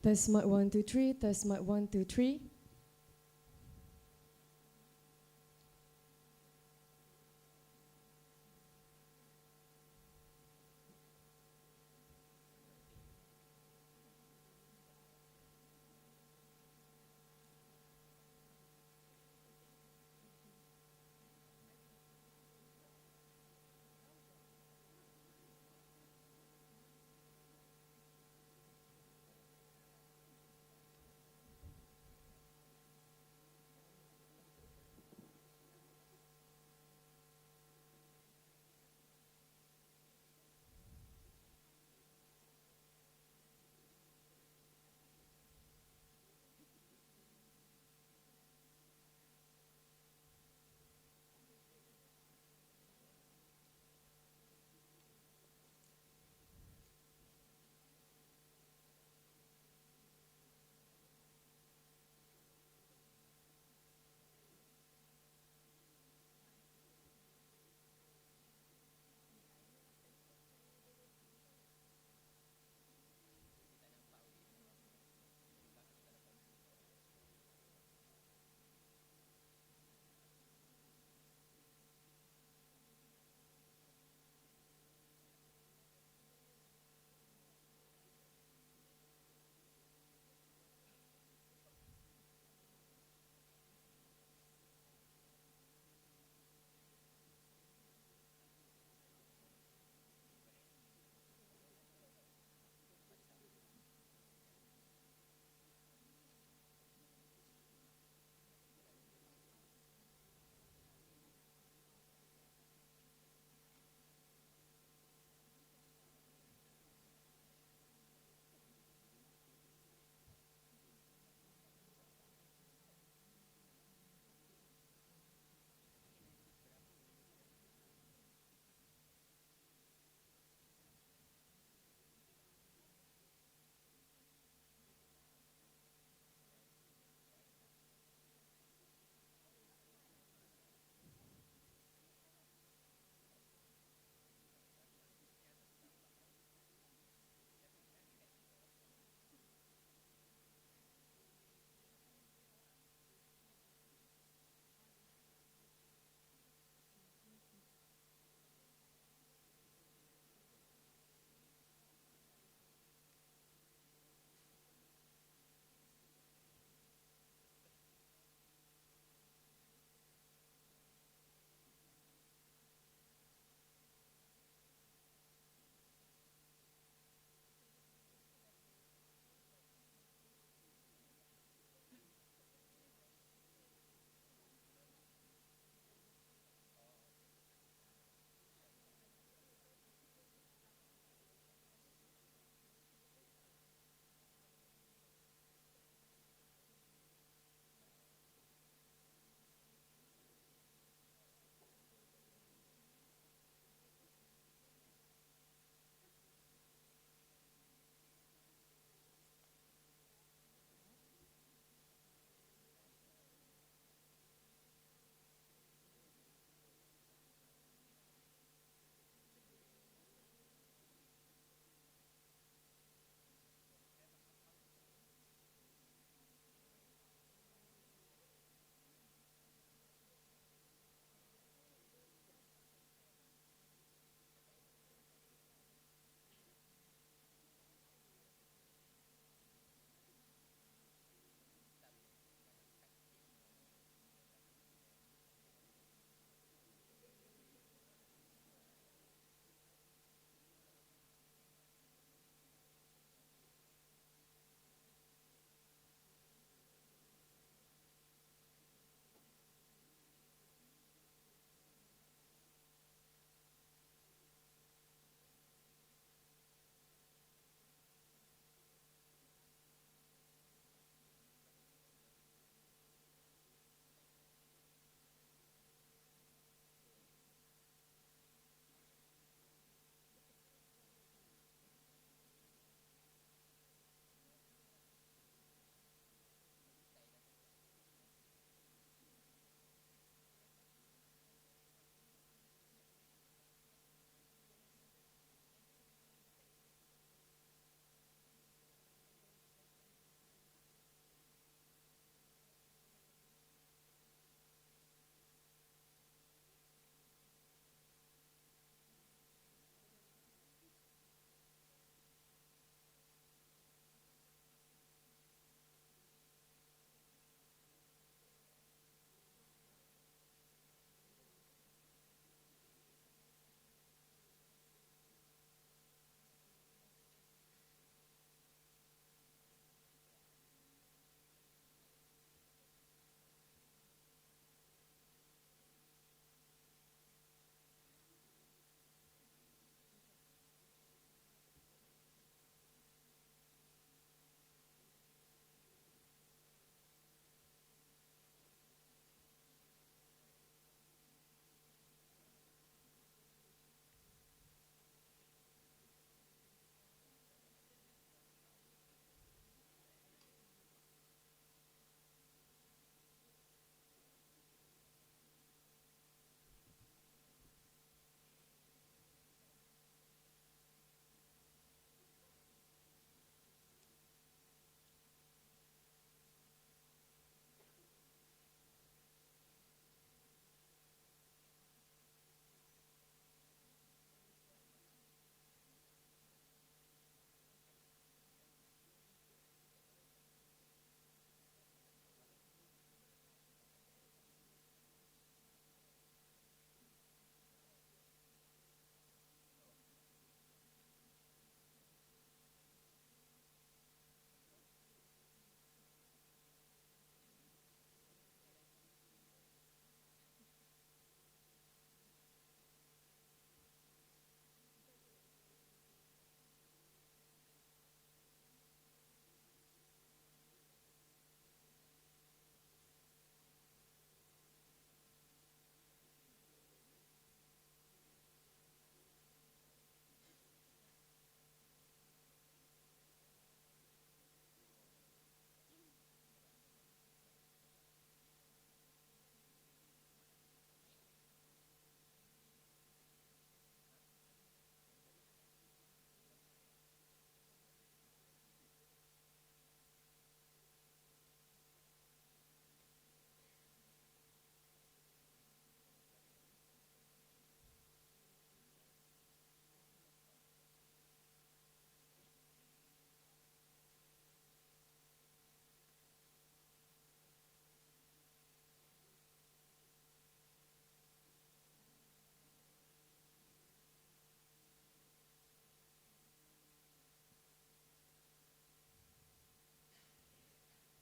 Test mic 1 2 3. Test mic 1 2 3.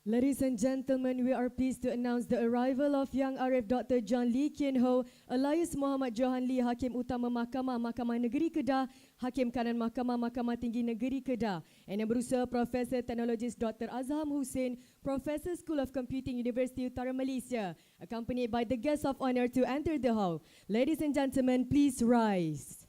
Ladies and gentlemen, we are pleased to announce the arrival of Young Arif Dr. John Lee Kien Ho, alias Muhammad Johan Lee, Hakim Utama Mahkamah Negeri Kedah, Hakim Kanan Mahkamah Tinggi Negeri Kedah, and yang berusaha Profesor Teknologis Dr. Azham Hussein, Professor School of Computing, University Utara Malaysia, accompanied by the guests of honor to enter the hall. Ladies and gentlemen, please rise.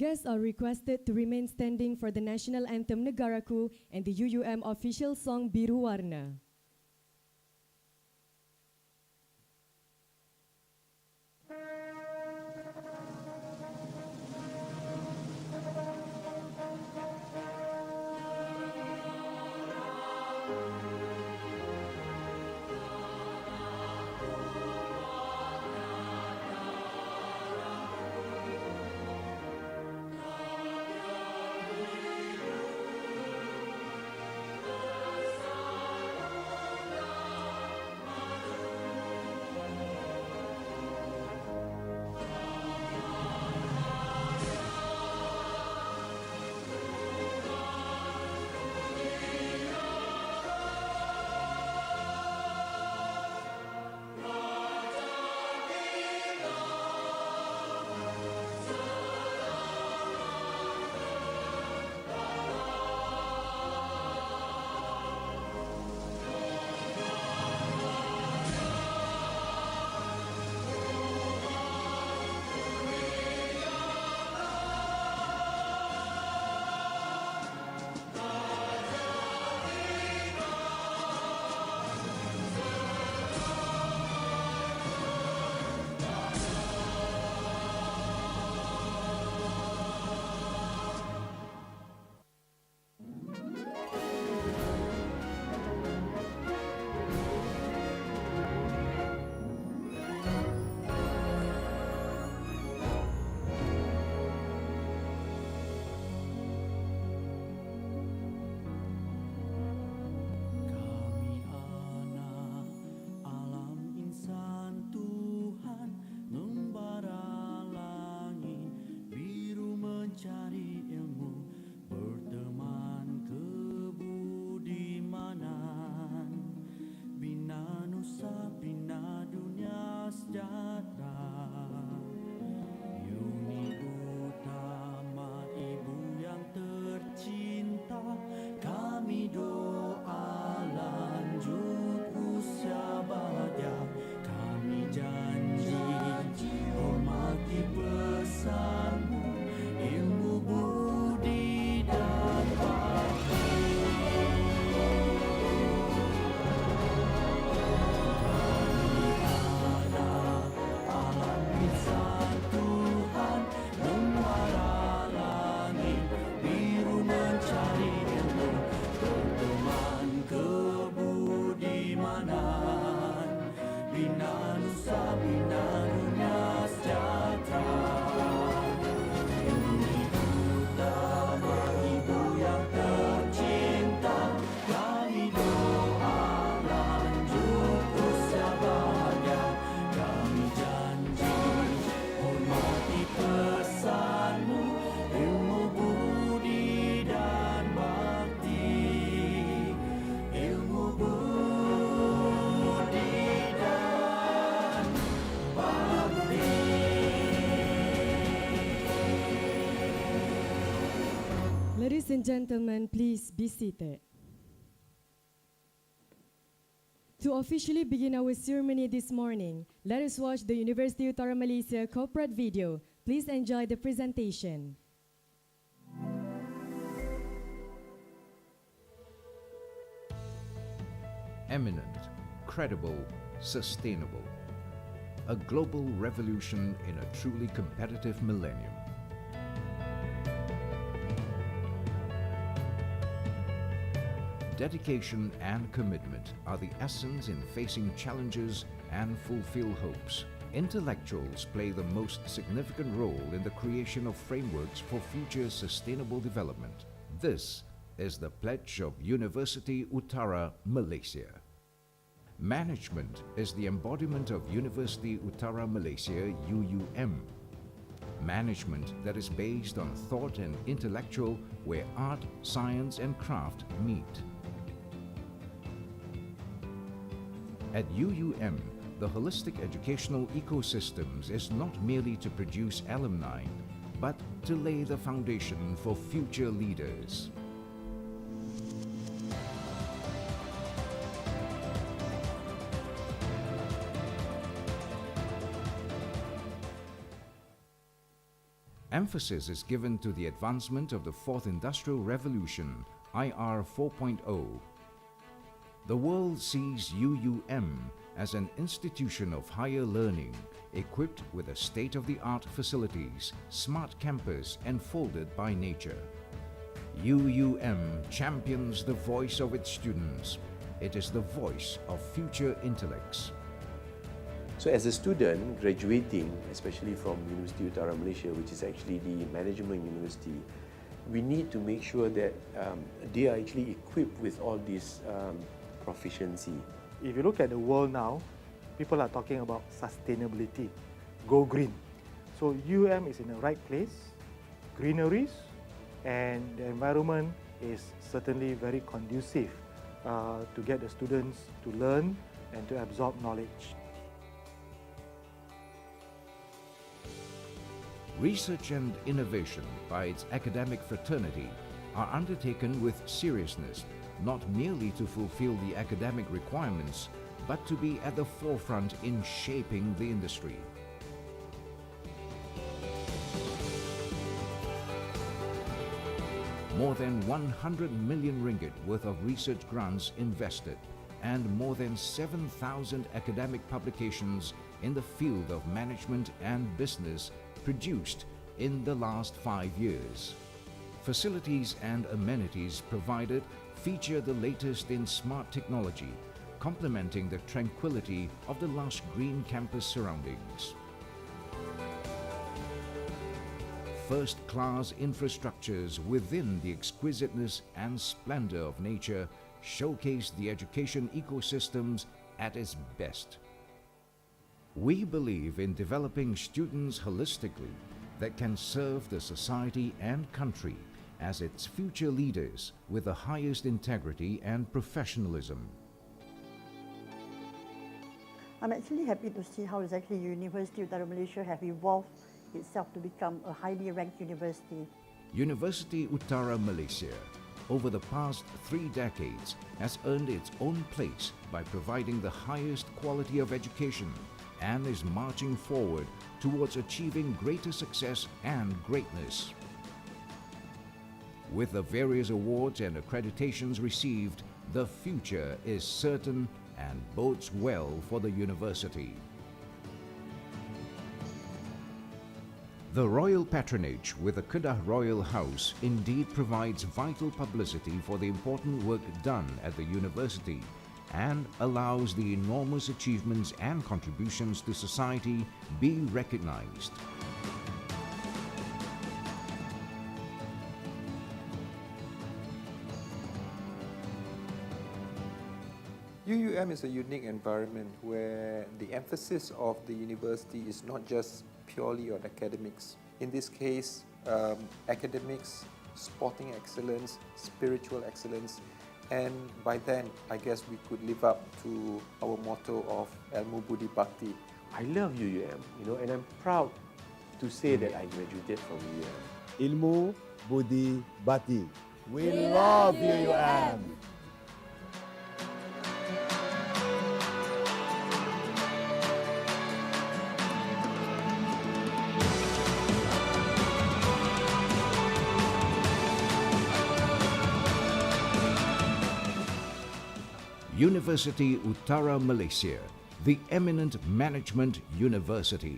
Guests are requested to remain standing for the national anthem Negaraku and the UUM official song Biru Warna. Ladies and gentlemen, please be seated. To officially begin our ceremony this morning, let us watch the University Utara Malaysia corporate video. Please enjoy the presentation. Eminent, credible, sustainable. A global revolution in a truly competitive millennium. Dedication and commitment are the essence in facing challenges and fulfill hopes. Intellectuals play the most significant role in the creation of frameworks for future sustainable development. This is the pledge of University Utara Malaysia. Management is the embodiment of University Utara Malaysia UUM. Management that is based on thought and intellectual, where art, science and craft meet. At UUM, the holistic educational ecosystems is not merely to produce alumni, but to lay the foundation for future leaders. Emphasis is given to the advancement of the Fourth Industrial Revolution, IR 4.0. The world sees UUM as an institution of higher learning, equipped with a state-of-the-art facilities, smart campus enfolded by nature. UUM champions the voice of its students. It is the voice of future intellects. So as a student graduating, especially from University Utara Malaysia, which is actually the management university, we need to make sure that they are actually equipped with all this proficiency. If you look at the world now, people are talking about sustainability, go green. So UUM is in the right place, greeneries, and the environment is certainly very conducive to get the students to learn and to absorb knowledge. Research and innovation by its academic fraternity are undertaken with seriousness, not merely to fulfill the academic requirements, but to be at the forefront in shaping the industry. More than 100 million ringgit worth of research grants invested, and more than 7,000 academic publications in the field of management and business produced in the last 5 years. Facilities and amenities provided feature the latest in smart technology, complementing the tranquility of the lush green campus surroundings. First-class infrastructures within the exquisiteness and splendor of nature showcase the education ecosystems at its best. We believe in developing students holistically that can serve the society and country as its future leaders with the highest integrity and professionalism. I'm actually happy to see how exactly University Utara Malaysia have evolved itself to become a highly ranked university. University Utara Malaysia, over the past 3 decades, has earned its own place by providing the highest quality of education and is marching forward towards achieving greater success and greatness. With the various awards and accreditations received, the future is certain and bodes well for the university. The royal patronage with the Kedah Royal House indeed provides vital publicity for the important work done at the university and allows the enormous achievements and contributions to society be recognized. UUM is a unique environment where the emphasis of the university is not just purely on academics. In this case, academics, sporting excellence, spiritual excellence, and by then, I guess we could live up to our motto of Ilmu Budi Bakti. I love UUM, and I'm proud to say that I graduated from UUM. Ilmu Budi Bakti. We love UUM. University Utara Malaysia, the eminent management university.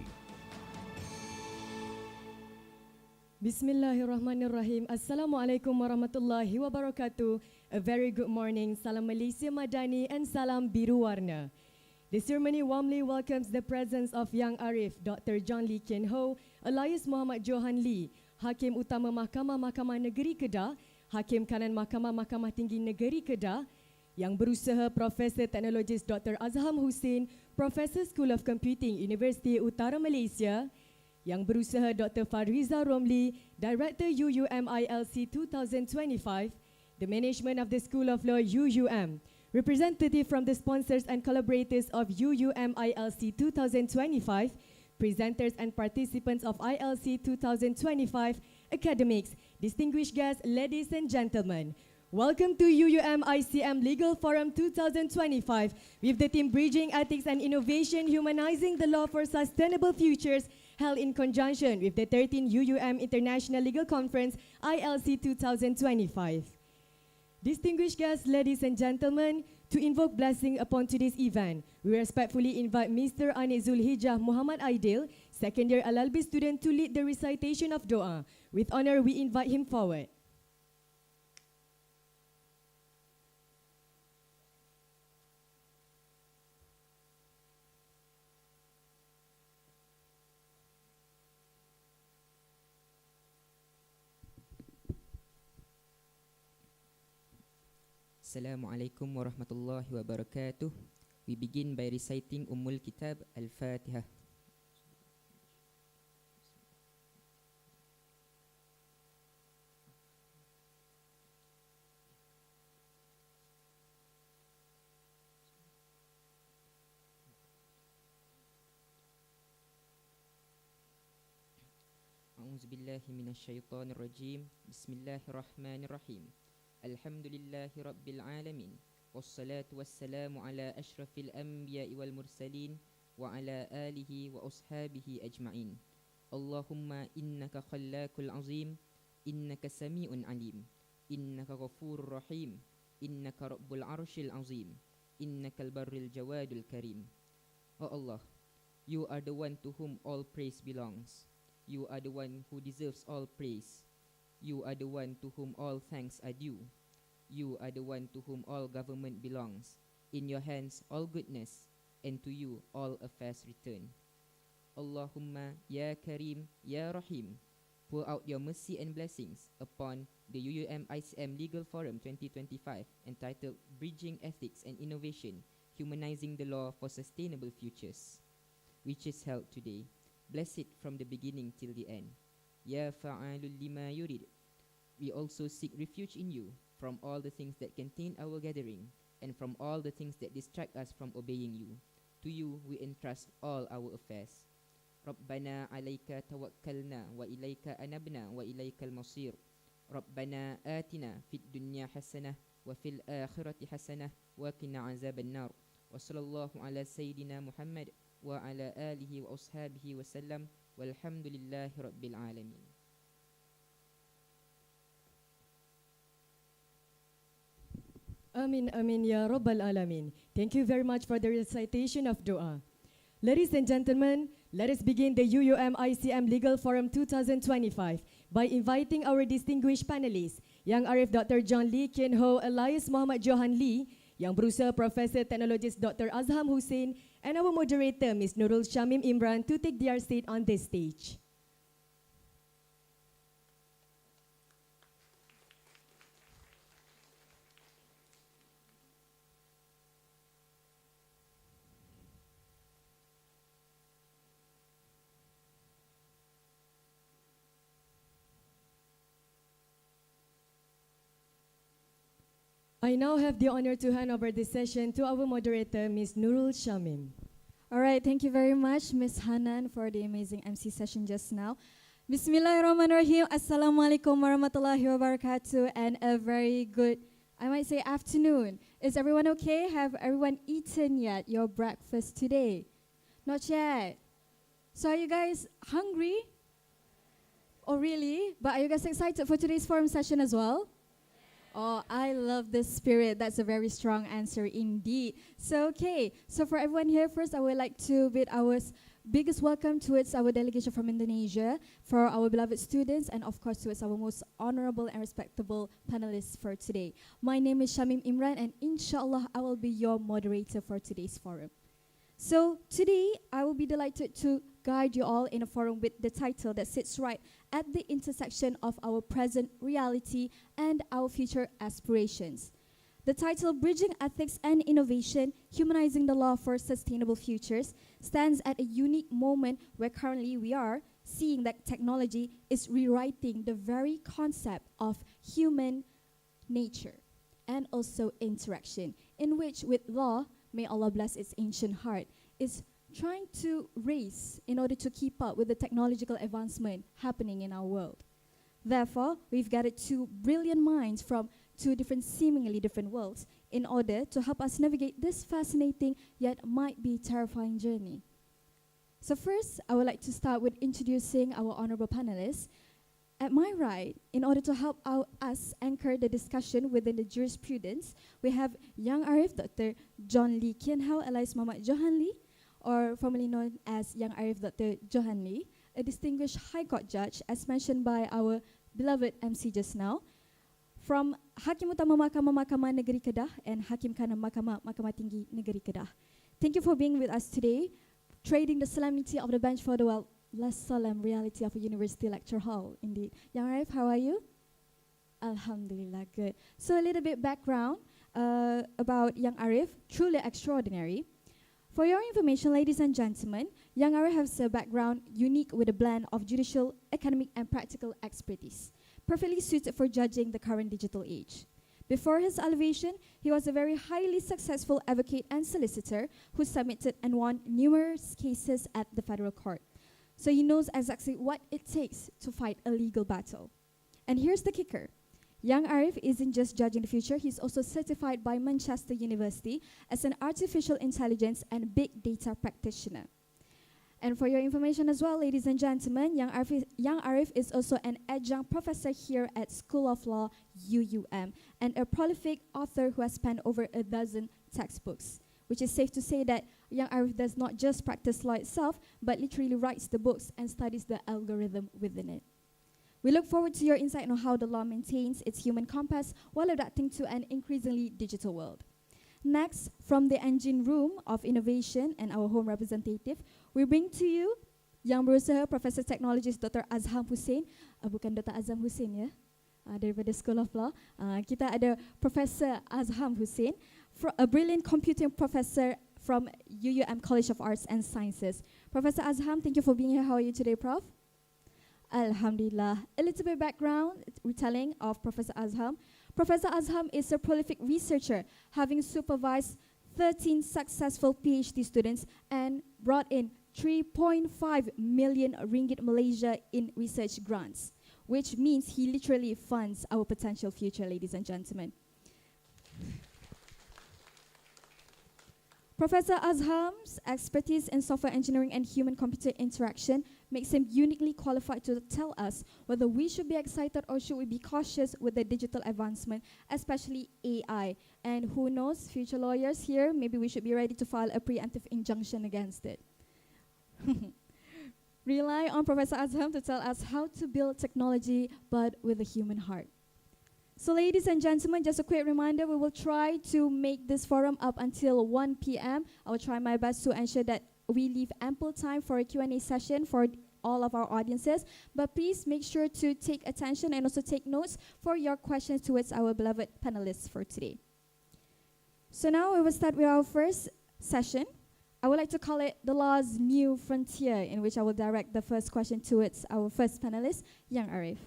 Bismillahirrahmanirrahim. Assalamualaikum warahmatullahi wabarakatuh. A very good morning. Salam Malaysia Madani and salam biru warna. The ceremony warmly welcomes the presence of Yang Arif, Dr. John Lee Kien Ho, Elias Muhammad Johan Lee, Hakim Utama Mahkamah Negeri Kedah, Hakim Kanan Mahkamah Tinggi Negeri Kedah, Yang Berusaha Profesor Teknologis Dr. Azham Hussein, Profesor School of Computing, Universiti Utara Malaysia, Yang Berusaha Dr. Fariza Romli, Director UUM-ILC 2025, the Management of the School of Law UUM, representative from the sponsors and collaborators of UUM-ILC 2025, presenters and participants of ILC 2025, academics, distinguished guests, ladies and gentlemen. Welcome to UUM-ICM Legal Forum 2025 with the theme Bridging Ethics and Innovation, Humanizing the Law for Sustainable Futures, held in conjunction with the 13th UUM International Legal Conference, ILC 2025. Distinguished guests, ladies and gentlemen, to invoke blessing upon today's event, we respectfully invite Mr. Anik Zulhijjah Muhammad Aidil, second-year LLB student, to lead the recitation of Doa. With honor, we invite him forward. Assalamualaikum warahmatullahi wabarakatuh. We begin by reciting Ummul Kitab Al-Fatihah. A'udzubillahi minasyaitonir rajim. Bismillahirrahmanirrahim. Alhamdulillahi Rabbil Alamin. Wassalatu wassalamu ala ashrafil anbiya'i wal mursalin wa ala alihi wa ashabihi ajma'in. Allahumma innaka khallaqul azim, innaka sami'un alim, innaka ghafurur rahim, innaka rabbul arshil azim, innakal barril jawadul karim. Oh Allah, you are the one to whom all praise belongs. You are the one who deserves all praise. You are the one to whom all thanks are due. You are the one to whom all government belongs. In your hands all goodness, and to you all affairs return. Allahumma ya Karim ya Rahim, pour out your mercy and blessings upon the UUM-ICM Legal Forum 2025 entitled Bridging Ethics and Innovation, Humanizing the Law for Sustainable Futures, which is held today. Bless it from the beginning till the end. Ya fa'alul lima yurid. We also seek refuge in you from all the things that contain our gathering and from all the things that distract us from obeying you. To you we entrust all our affairs. Rabbana alayka tawakkalna wa ilayka anabna wa ilaykal masir. Rabbana atina fid dunya hasanah wa fil akhirati hasanah wa qina azaban nar. Wa sallallahu ala sayyidina Muhammad wa ala alihi wa ashabihi wa sallam. Walhamdulillahi Rabbil Alamin. Amin, amin, ya Rabbal Alamin. Thank you very much for the recitation of Dua. Ladies and gentlemen, let us begin the UUM-ICM Legal Forum 2025 by inviting our distinguished panelists, Yang Arif Dr. John Lee Kien Ho, Elias Muhammad Johan Lee, Yang Berusaha Profesor Teknologis Dr. Azham Hussein, and our moderator, Ms. Nurul Shamim Imran, to take their seat on this stage. I now have the honor to hand over this session to our moderator, Ms. Nurul Shamim. All right, thank you very much, Ms. Hanan, for the amazing MC session just now. Bismillahirrahmanirrahim. Assalamualaikum warahmatullahi wabarakatuh, and a very good, I might say, afternoon. Is everyone okay? Have everyone eaten yet your breakfast today? Not yet. So are you guys hungry? Oh, really? But are you guys excited for today's forum session as well? Oh, I love this spirit. That's a very strong answer indeed. So, okay. So for everyone here, first I would like to bid our biggest welcome towards our delegation from Indonesia, for our beloved students, and of course towards our most honorable and respectable panelists for today. My name is Shamim Imran, and inshallah I will be your moderator for today's forum. So today I will be delighted to guide you all in a forum with the title that sits right at the intersection of our present reality and our future aspirations. The title, Bridging Ethics and Innovation, Humanizing the Law for Sustainable Futures, stands at a unique moment where currently we are seeing that technology is rewriting the very concept of human nature and also interaction, in which with law, may Allah bless its ancient heart, is trying to race in order to keep up with the technological advancement happening in our world. Therefore, we've gathered two brilliant minds from two seemingly different worlds in order to help us navigate this fascinating yet might be terrifying journey. So first, I would like to start with introducing our honorable panelists. At my right, in order to help us anchor the discussion within the jurisprudence, we have Young Arif Dr. John Lee Kien Ho, alias Muhammad Johan Lee, or formerly known as Young Arif Dr. Johan Lee, a distinguished High Court judge, as mentioned by our beloved MC just now, from Hakim Utama Mahkamah Negeri Kedah and Hakim Kanan Mahkamah Tinggi Negeri Kedah. Thank you for being with us today, trading the solemnity of the bench for the less solemn reality of a university lecture hall, indeed. Young Arif, how are you? Alhamdulillah, good. So a little bit background about Young Arif, truly extraordinary. For your information, ladies and gentlemen, Young Arif has a background unique with a blend of judicial, academic, and practical expertise, perfectly suited for judging the current digital age. Before his elevation, he was a very highly successful advocate and solicitor who submitted and won numerous cases at the federal court. So he knows exactly what it takes to fight a legal battle. And here's the kicker. Young Arif isn't just judging the future, he's also certified by Manchester University as an artificial intelligence and big data practitioner. And for your information as well, ladies and gentlemen, Young Arif is also an adjunct professor here at School of Law, UUM, and a prolific author who has penned over a dozen textbooks, which is safe to say that Young Arif does not just practice law itself, but literally writes the books and studies the algorithm within it. We look forward to your insight on how the law maintains its human compass while adapting to an increasingly digital world. Next, from the engine room of innovation and our home representative, we bring to you Yang Berusaha Professor Technologist Dr. Azham Hussein. Bukan Dr. Azham Hussein ya, daripada School of Law. Kita ada Professor Azham Hussein, a brilliant computing professor from UUM College of Arts and Sciences. Professor Azham, thank you for being here. How are you today, Prof? Alhamdulillah. A little bit background retelling of Professor Azham. Professor Azham is a prolific researcher, having supervised 13 successful PhD students and brought in 3.5 million ringgit Malaysia in research grants, which means he literally funds our potential future, ladies and gentlemen. Professor Azham's expertise in software engineering and human-computer interaction makes him uniquely qualified to tell us whether we should be excited or should we be cautious with the digital advancement, especially AI. And who knows, future lawyers here, maybe we should be ready to file a preemptive injunction against it. Rely on Professor Azham to tell us how to build technology, but with a human heart. So ladies and gentlemen, just a quick reminder, we will try to make this forum up until 1 p.m. I will try my best to ensure that we leave ample time for a Q&A session for all of our audiences. But please make sure to take attention and also take notes for your questions towards our beloved panelists for today. So now we will start with our first session. I would like to call it the law's new frontier, in which I will direct the first question towards our first panelist, Young Arif.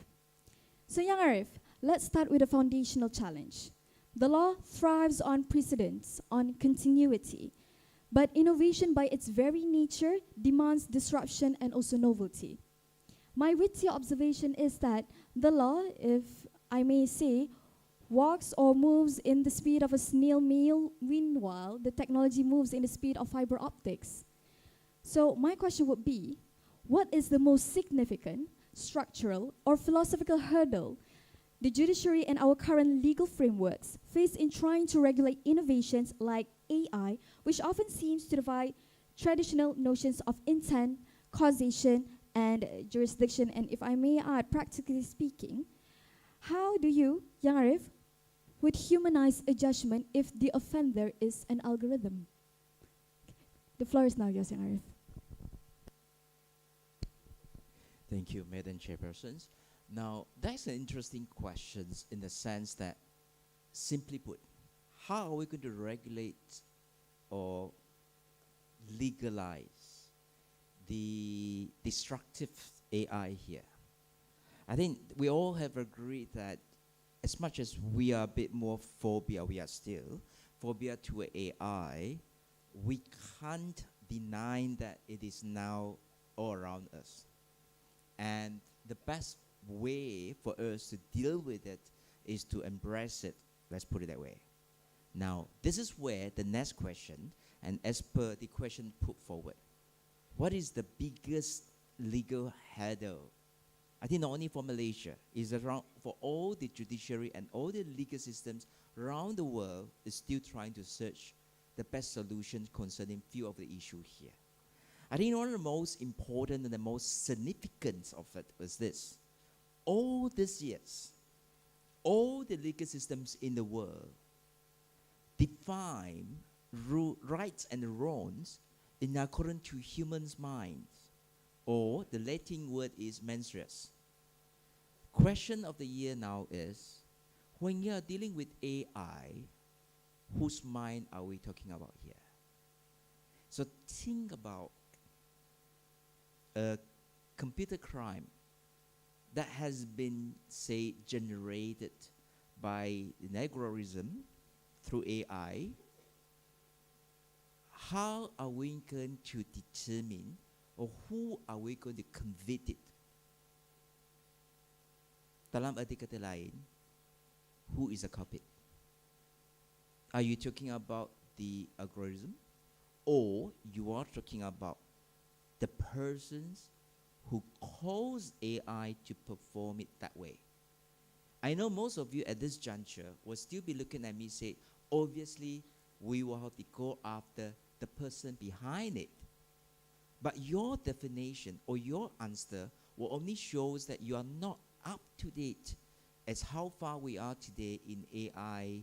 So Young Arif, let's start with a foundational challenge. The law thrives on precedence, on continuity, but innovation by its very nature demands disruption and also novelty. My witty observation is that the law, if I may say, walks or moves in the speed of a snail mail, meanwhile the technology moves in the speed of fiber optics. So my question would be, what is the most significant, structural, or philosophical hurdle the judiciary and our current legal frameworks face in trying to regulate innovations like AI, which often seems to divide traditional notions of intent, causation, and jurisdiction? And if I may add, practically speaking, how do you, Young Arif, would humanize a judgment if the offender is an algorithm? The floor is now yours, Young Arif. Thank you, Madam Chairpersons. Now, that's an interesting question in the sense that, simply put, how are we going to regulate or legalize the destructive AI here? I think we all have agreed that as much as we are a bit more we are still phobia to AI, we can't deny that it is now all around us. And the best way for us to deal with it is to embrace it. Let's put it that way. Now, this is where the next question, and as per the question put forward, what is the biggest legal hurdle? I think not only for Malaysia, is around for all the judiciary and all the legal systems around the world is still trying to search the best solutions concerning few of the issues here. I think one of the most important and the most significant of it was this. All these years, all the legal systems in the world define rights and wrongs in accordance to humans' minds, or the Latin word is mens res. Question of the year now is, when you are dealing with AI, whose mind are we talking about here? So think about a computer crime that has been, say, generated by an algorithm through AI. How are we going to determine, or who are we going to convict it? Dalam arti kata lain, who is a culprit? Are you talking about the algorithm, or you are talking about the persons who cause AI to perform it that way? I know most of you at this juncture will still be looking at me and say, obviously, we will have to go after the person behind it. But your definition or your answer will only shows that you are not up to date as how far we are today in AI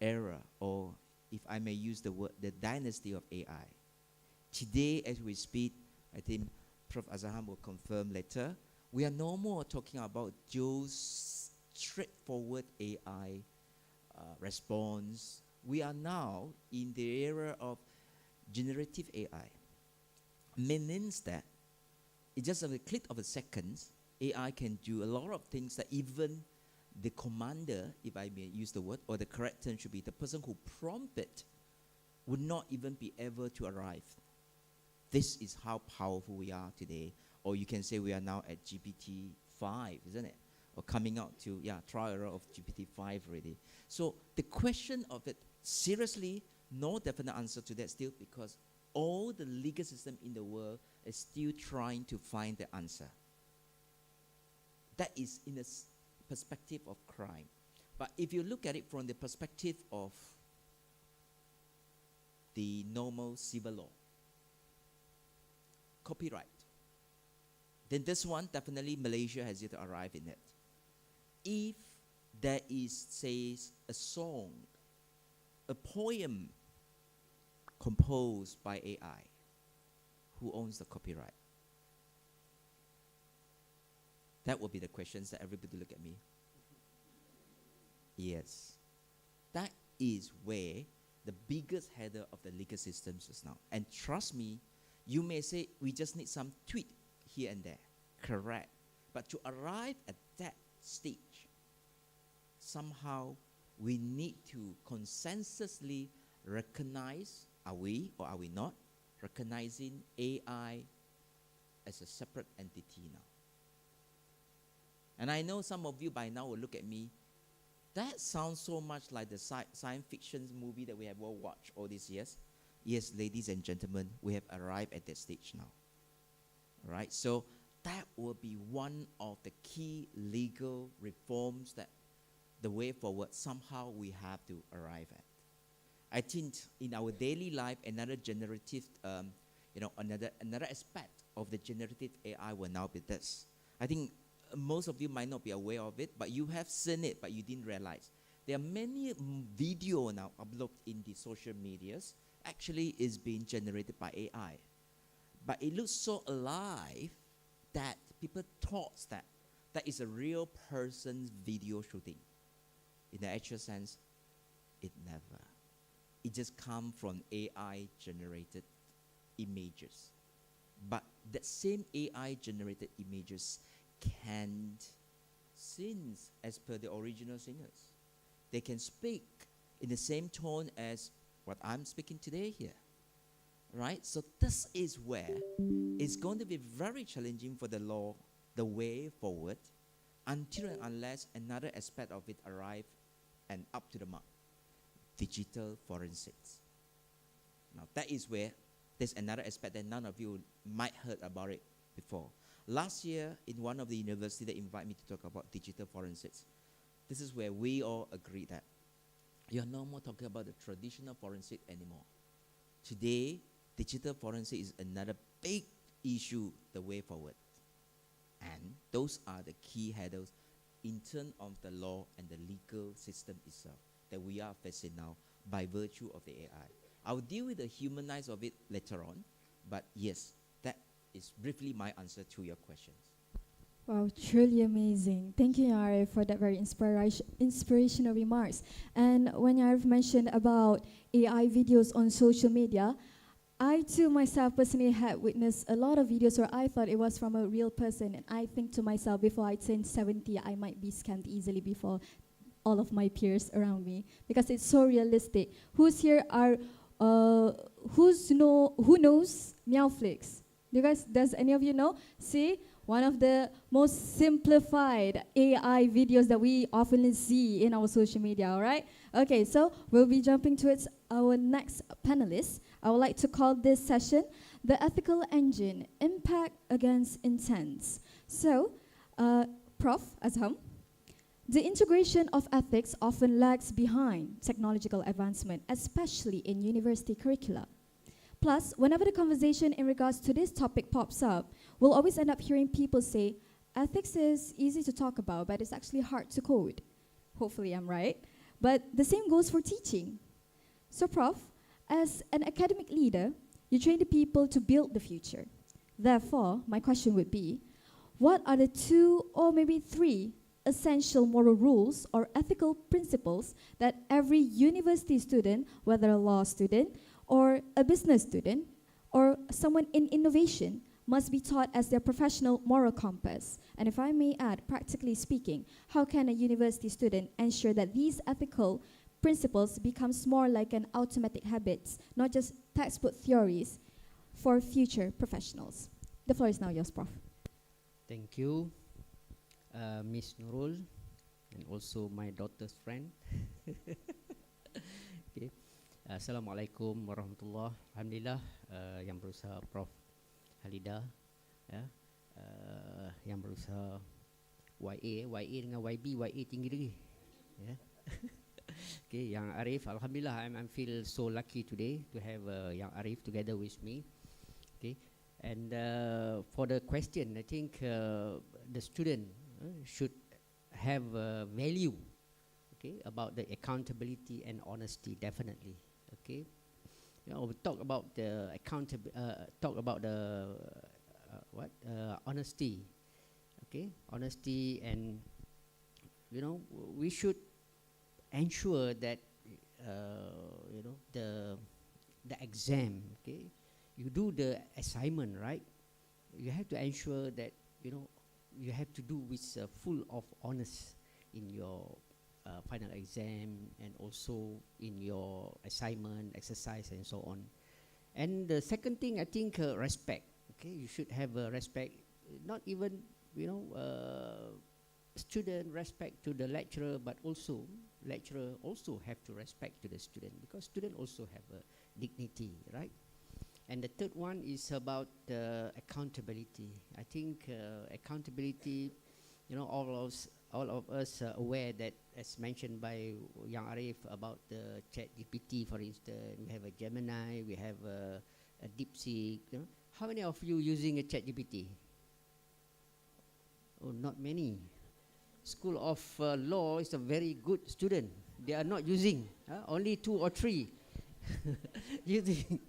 era, or if I may use the word, the dynasty of AI. Today, as we speak, I think Prof. Azaham will confirm later, we are no more talking about those straightforward AI response. We are now in the era of generative AI. Means that in just a click of a second, AI can do a lot of things that even the commander, if I may use the word, or the correct term should be the person who prompted, would not even be able to arrive. This is how powerful we are today. Or you can say we are now at GPT-5, isn't it? Or coming out to, trial error of GPT-5 already. So the question of it, seriously, no definite answer to that still, because all the legal system in the world is still trying to find the answer. That is in a perspective of crime. But if you look at it from the perspective of the normal civil law, copyright, then this one, definitely Malaysia has yet to arrive in it. If there is, say, a song, a poem composed by AI, who owns the copyright? That will be the questions that everybody look at me. Yes. That is where the biggest header of the legal systems is now. And trust me, you may say, we just need some tweak here and there. Correct. But to arrive at that stage, somehow we need to consensusly recognize, are we or are we not, recognizing AI as a separate entity now. And I know some of you by now will look at me, that sounds so much like the science fiction movie that we have all watched all these years. Yes, ladies and gentlemen, we have arrived at that stage now. All right, so that will be one of the key legal reforms that the way forward somehow we have to arrive at. I think in our daily life, another generative, another aspect of the generative AI will now be this. I think most of you might not be aware of it, but you have seen it, but you didn't realize. There are many videos now uploaded in the social medias, actually is being generated by AI. But it looks so alive that people thought that that is a real person's video shooting. In the actual sense, it never. It just comes from AI generated images. But that same AI generated images can sing as per the original singers. They can speak in the same tone as what I'm speaking today here. Right? So this is where it's going to be very challenging for the law, the way forward, until and unless another aspect of it arrive and up to the mark. Digital forensics. Now that is where there's another aspect that none of you might heard about it before. Last year, in one of the universities, they invited me to talk about digital forensics. This is where we all agree that you're no more talking about the traditional forensic anymore. Today, digital forensic is another big issue the way forward. And those are the key headers in terms of the law and the legal system itself that we are facing now by virtue of the AI. I'll deal with the humanize of it later on, but yes, that is briefly my answer to your questions. Wow, truly amazing. Thank you, Yarif, for that very inspirational remarks. And when Yarif mentioned about AI videos on social media, I too myself personally had witnessed a lot of videos where I thought it was from a real person, and I think to myself, before I turn 70, I might be scammed easily before all of my peers around me, because it's so realistic. Who's here are, who knows Meowflix? Does any of you know? See, one of the most simplified AI videos that we often see in our social media, all right? Okay, so we'll be jumping towards our next panelist. I would like to call this session The Ethical Engine, Impact Against Intents. So, Prof. Azham, the integration of ethics often lags behind technological advancement, especially in university curricula. Plus, whenever the conversation in regards to this topic pops up, we'll always end up hearing people say, ethics is easy to talk about, but it's actually hard to code. Hopefully I'm right. But the same goes for teaching. So, Prof, as an academic leader, you train the people to build the future. Therefore, my question would be, what are the 2 or maybe 3 essential moral rules or ethical principles that every university student, whether a law student or a business student or someone in innovation, must be taught as their professional moral compass? And if I may add, practically speaking, how can a university student ensure that these ethical principles becomes more like an automatic habits, not just textbook theories for future professionals? The floor is now yours, Prof. Thank you, Miss Nurul, and also my daughter's friend. Okay. Assalamualaikum warahmatullahi. Alhamdulillah, yang berusaha Prof. Halida, ya, yang berusaha YA dengan YA tinggi lagi, ya. Okay, Yang Arif, Alhamdulillah, I feel so lucky today to have Yang Arif together with me. Okay, and for the question, I think the student should have value, okay, about the accountability and honesty, definitely. Okay, you know, we talk about the honesty, okay, honesty, and you know, we should ensure that you know, the exam, okay, you do the assignment, right? You have to ensure that, you know, you have to do with full of honest in your final exam and also in your assignment, exercise, and so on. And the second thing, I think, respect. Okay, you should have respect, not even, you know, student respect to the lecturer, but also lecturer also have to respect to the student, because student also have a dignity, right? And the third one is about accountability. I think accountability, you know, all of us are aware that, as mentioned by Yang Arif about the ChatGPT, for instance, we have a Gemini, we have a DeepSeek. You know, how many of you using a ChatGPT? Oh, not many. School of Law is a very good student. They are not using, only 2 or 3 using.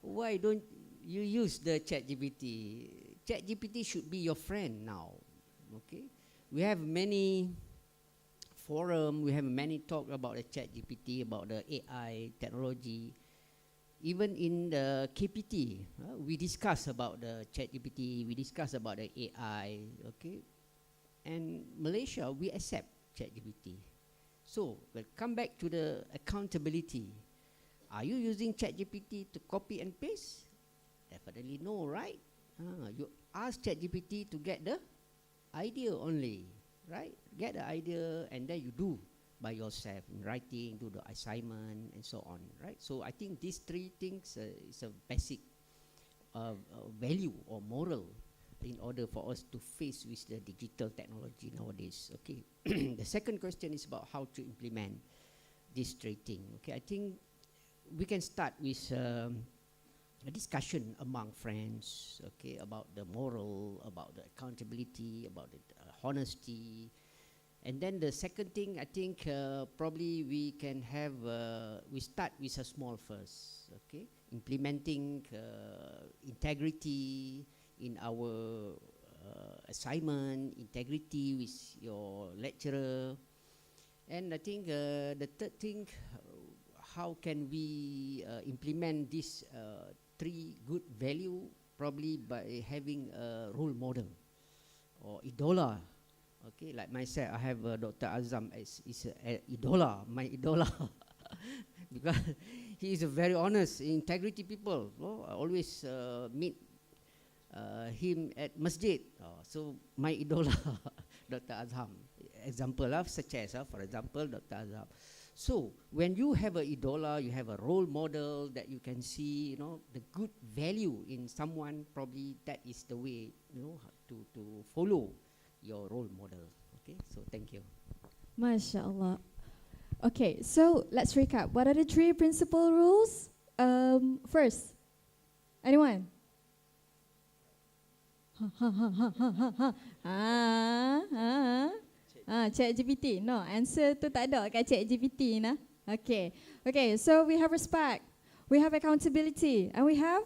Why don't you use the ChatGPT. ChatGPT should be your friend now. Okay, we have many forum. We have many talk about the ChatGPT, about the AI technology. Even in the KPT, we discuss about the ChatGPT. We discuss about the AI. Okay, and Malaysia, we accept ChatGPT. So we'll come back to the accountability. Are you using ChatGPT to copy and paste? Definitely no, right? You ask ChatGPT to get the idea only, right? Get the idea and then you do by yourself in writing, do the assignment and so on, right? So I think these three things is a basic value or moral in order for us to face with the digital technology nowadays. Okay. The second question is about how to implement this three things. Okay, I think we can start with a discussion among friends, okay, about the moral, about the accountability, about the honesty. And then the second thing, I think probably we can have, we start with a small first, okay? Implementing integrity in our assignment, integrity with your lecturer. And I think the third thing, how can we implement this three good value, probably by having a role model or idola. Okay, like myself, I have Dr. Azam as is idola, my idola, because he is a very honest, integrity people. I always meet him at masjid. So my idola, Dr. Azam. Example of such as, for example, Dr. Azam. So when you have a idola, you have a role model that you can see, the good value in someone. Probably that is the way, to follow your role model. Okay, so thank you. MashaAllah. Okay, so let's recap. What are the three principal rules? First, anyone? ChatGPT. No, answer tu tak ada kat ChatGPT nah. Okay. Okay, so we have respect. We have accountability. And we have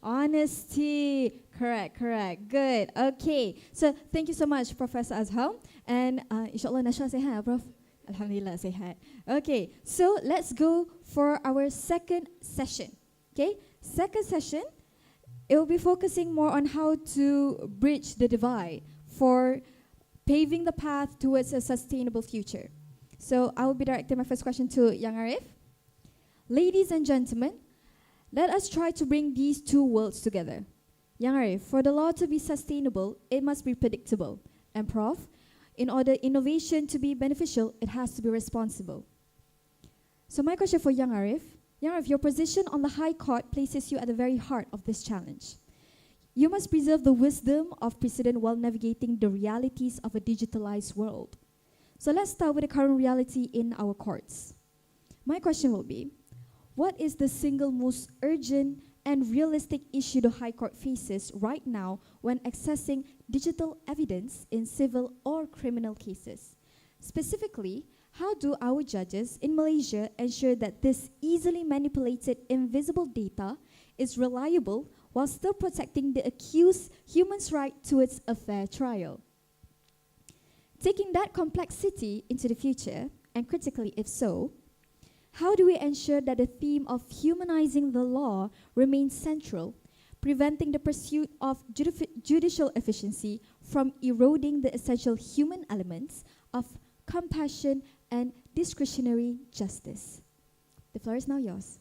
honesty. Correct. Good. Okay. So thank you so much, Professor Azhar. And insyaAllah Nasha sihat, Prof. Alhamdulillah sihat. Okay, so let's go for our second session. Okay, second session, it will be focusing more on how to bridge the divide for paving the path towards a sustainable future. So I will be directing my first question to Young Arif. Ladies and gentlemen, let us try to bring these two worlds together. Young Arif, for the law to be sustainable, it must be predictable. And Prof, in order innovation to be beneficial, it has to be responsible. So my question for Young Arif, your position on the High Court places you at the very heart of this challenge. You must preserve the wisdom of precedent while navigating the realities of a digitalized world. So let's start with the current reality in our courts. My question will be, what is the single most urgent and realistic issue the High Court faces right now when accessing digital evidence in civil or criminal cases? Specifically, how do our judges in Malaysia ensure that this easily manipulated invisible data is reliable while still protecting the accused's human right towards a fair trial? Taking that complexity into the future, and critically if so, how do we ensure that the theme of humanizing the law remains central, preventing the pursuit of judicial efficiency from eroding the essential human elements of compassion and discretionary justice? The floor is now yours.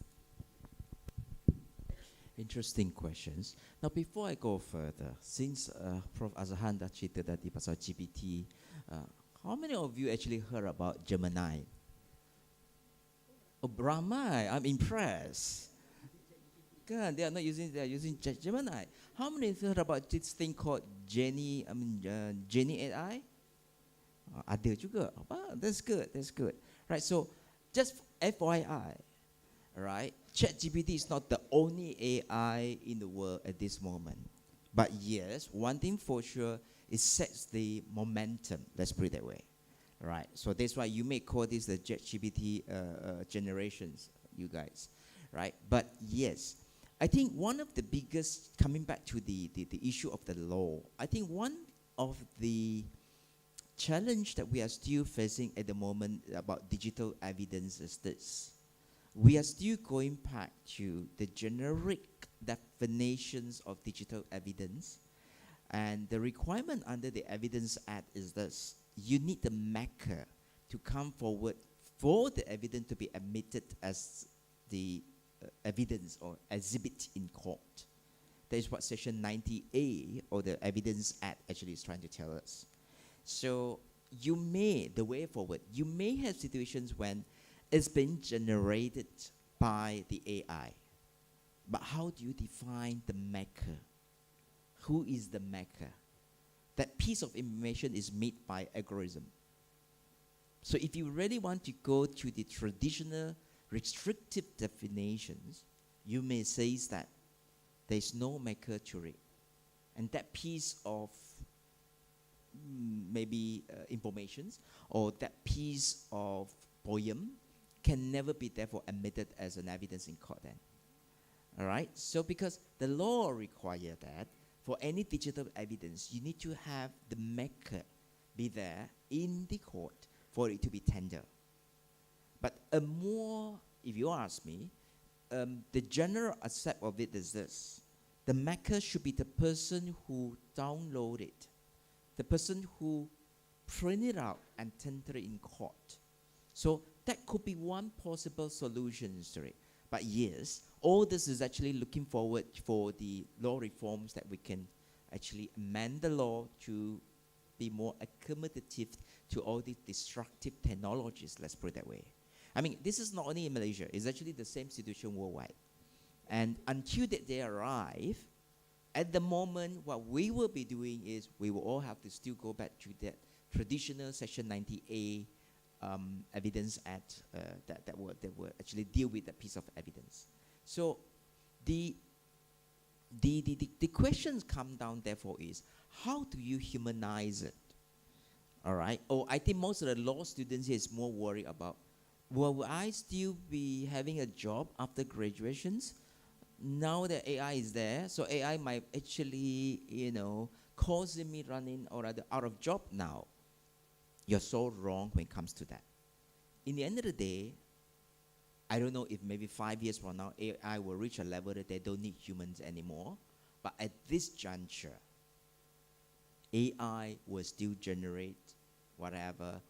Interesting questions. Now, before I go further, since Prof. Azhan dah cerita tadi pasal GPT, how many of you actually heard about Gemini? Oh, Brahmai, I'm impressed. They are not using, they are using Gemini. How many heard about this thing called Genie AI? Ada juga. That's good, that's good. Right, so just FYI, right, ChatGPT is not the only AI in the world at this moment. But yes, one thing for sure, it sets the momentum, let's put it that way. Right, so that's why you may call this the ChatGPT generations, you guys. Right, but yes, I think one of the biggest, coming back to the issue of the law, I think one of the challenge that we are still facing at the moment about digital evidence is this. We are still going back to the generic definitions of digital evidence, and the requirement under the Evidence Act is this. You need the maker to come forward for the evidence to be admitted as the evidence or exhibit in court. That is what Section 90A or the Evidence Act actually is trying to tell us. So you may, the way forward, you may have situations when it's been generated by the AI. But how do you define the maker? Who is the maker? That piece of information is made by algorithm. So if you really want to go to the traditional restrictive definitions, you may say that there is no maker to it. And that piece of maybe informations or that piece of poem can never be therefore admitted as an evidence in court then. All right? So because the law requires that for any digital evidence, you need to have the maker be there in the court for it to be tendered. But a more, if you ask me, the general accept of it is this. The maker should be the person who downloaded it, the person who printed it out and tendered it in court. So that could be one possible solution to it. But yes, all this is actually looking forward for the law reforms that we can actually amend the law to be more accommodative to all these destructive technologies, let's put it that way. I mean, this is not only in Malaysia, it's actually the same situation worldwide. And until that they arrive, at the moment, what we will be doing is we will all have to still go back to that traditional Section 90A Evidence Act that will actually deal with that piece of evidence. So the questions come down, therefore, is how do you humanize it? All right? Or I think most of the law students here is more worried about, will I still be having a job after graduations? Now that AI is there, so AI might actually, causing me running or rather out of job now. You're so wrong when it comes to that. In the end of the day, I don't know if maybe 5 years from now, AI will reach a level that they don't need humans anymore. But at this juncture, AI will still generate whatever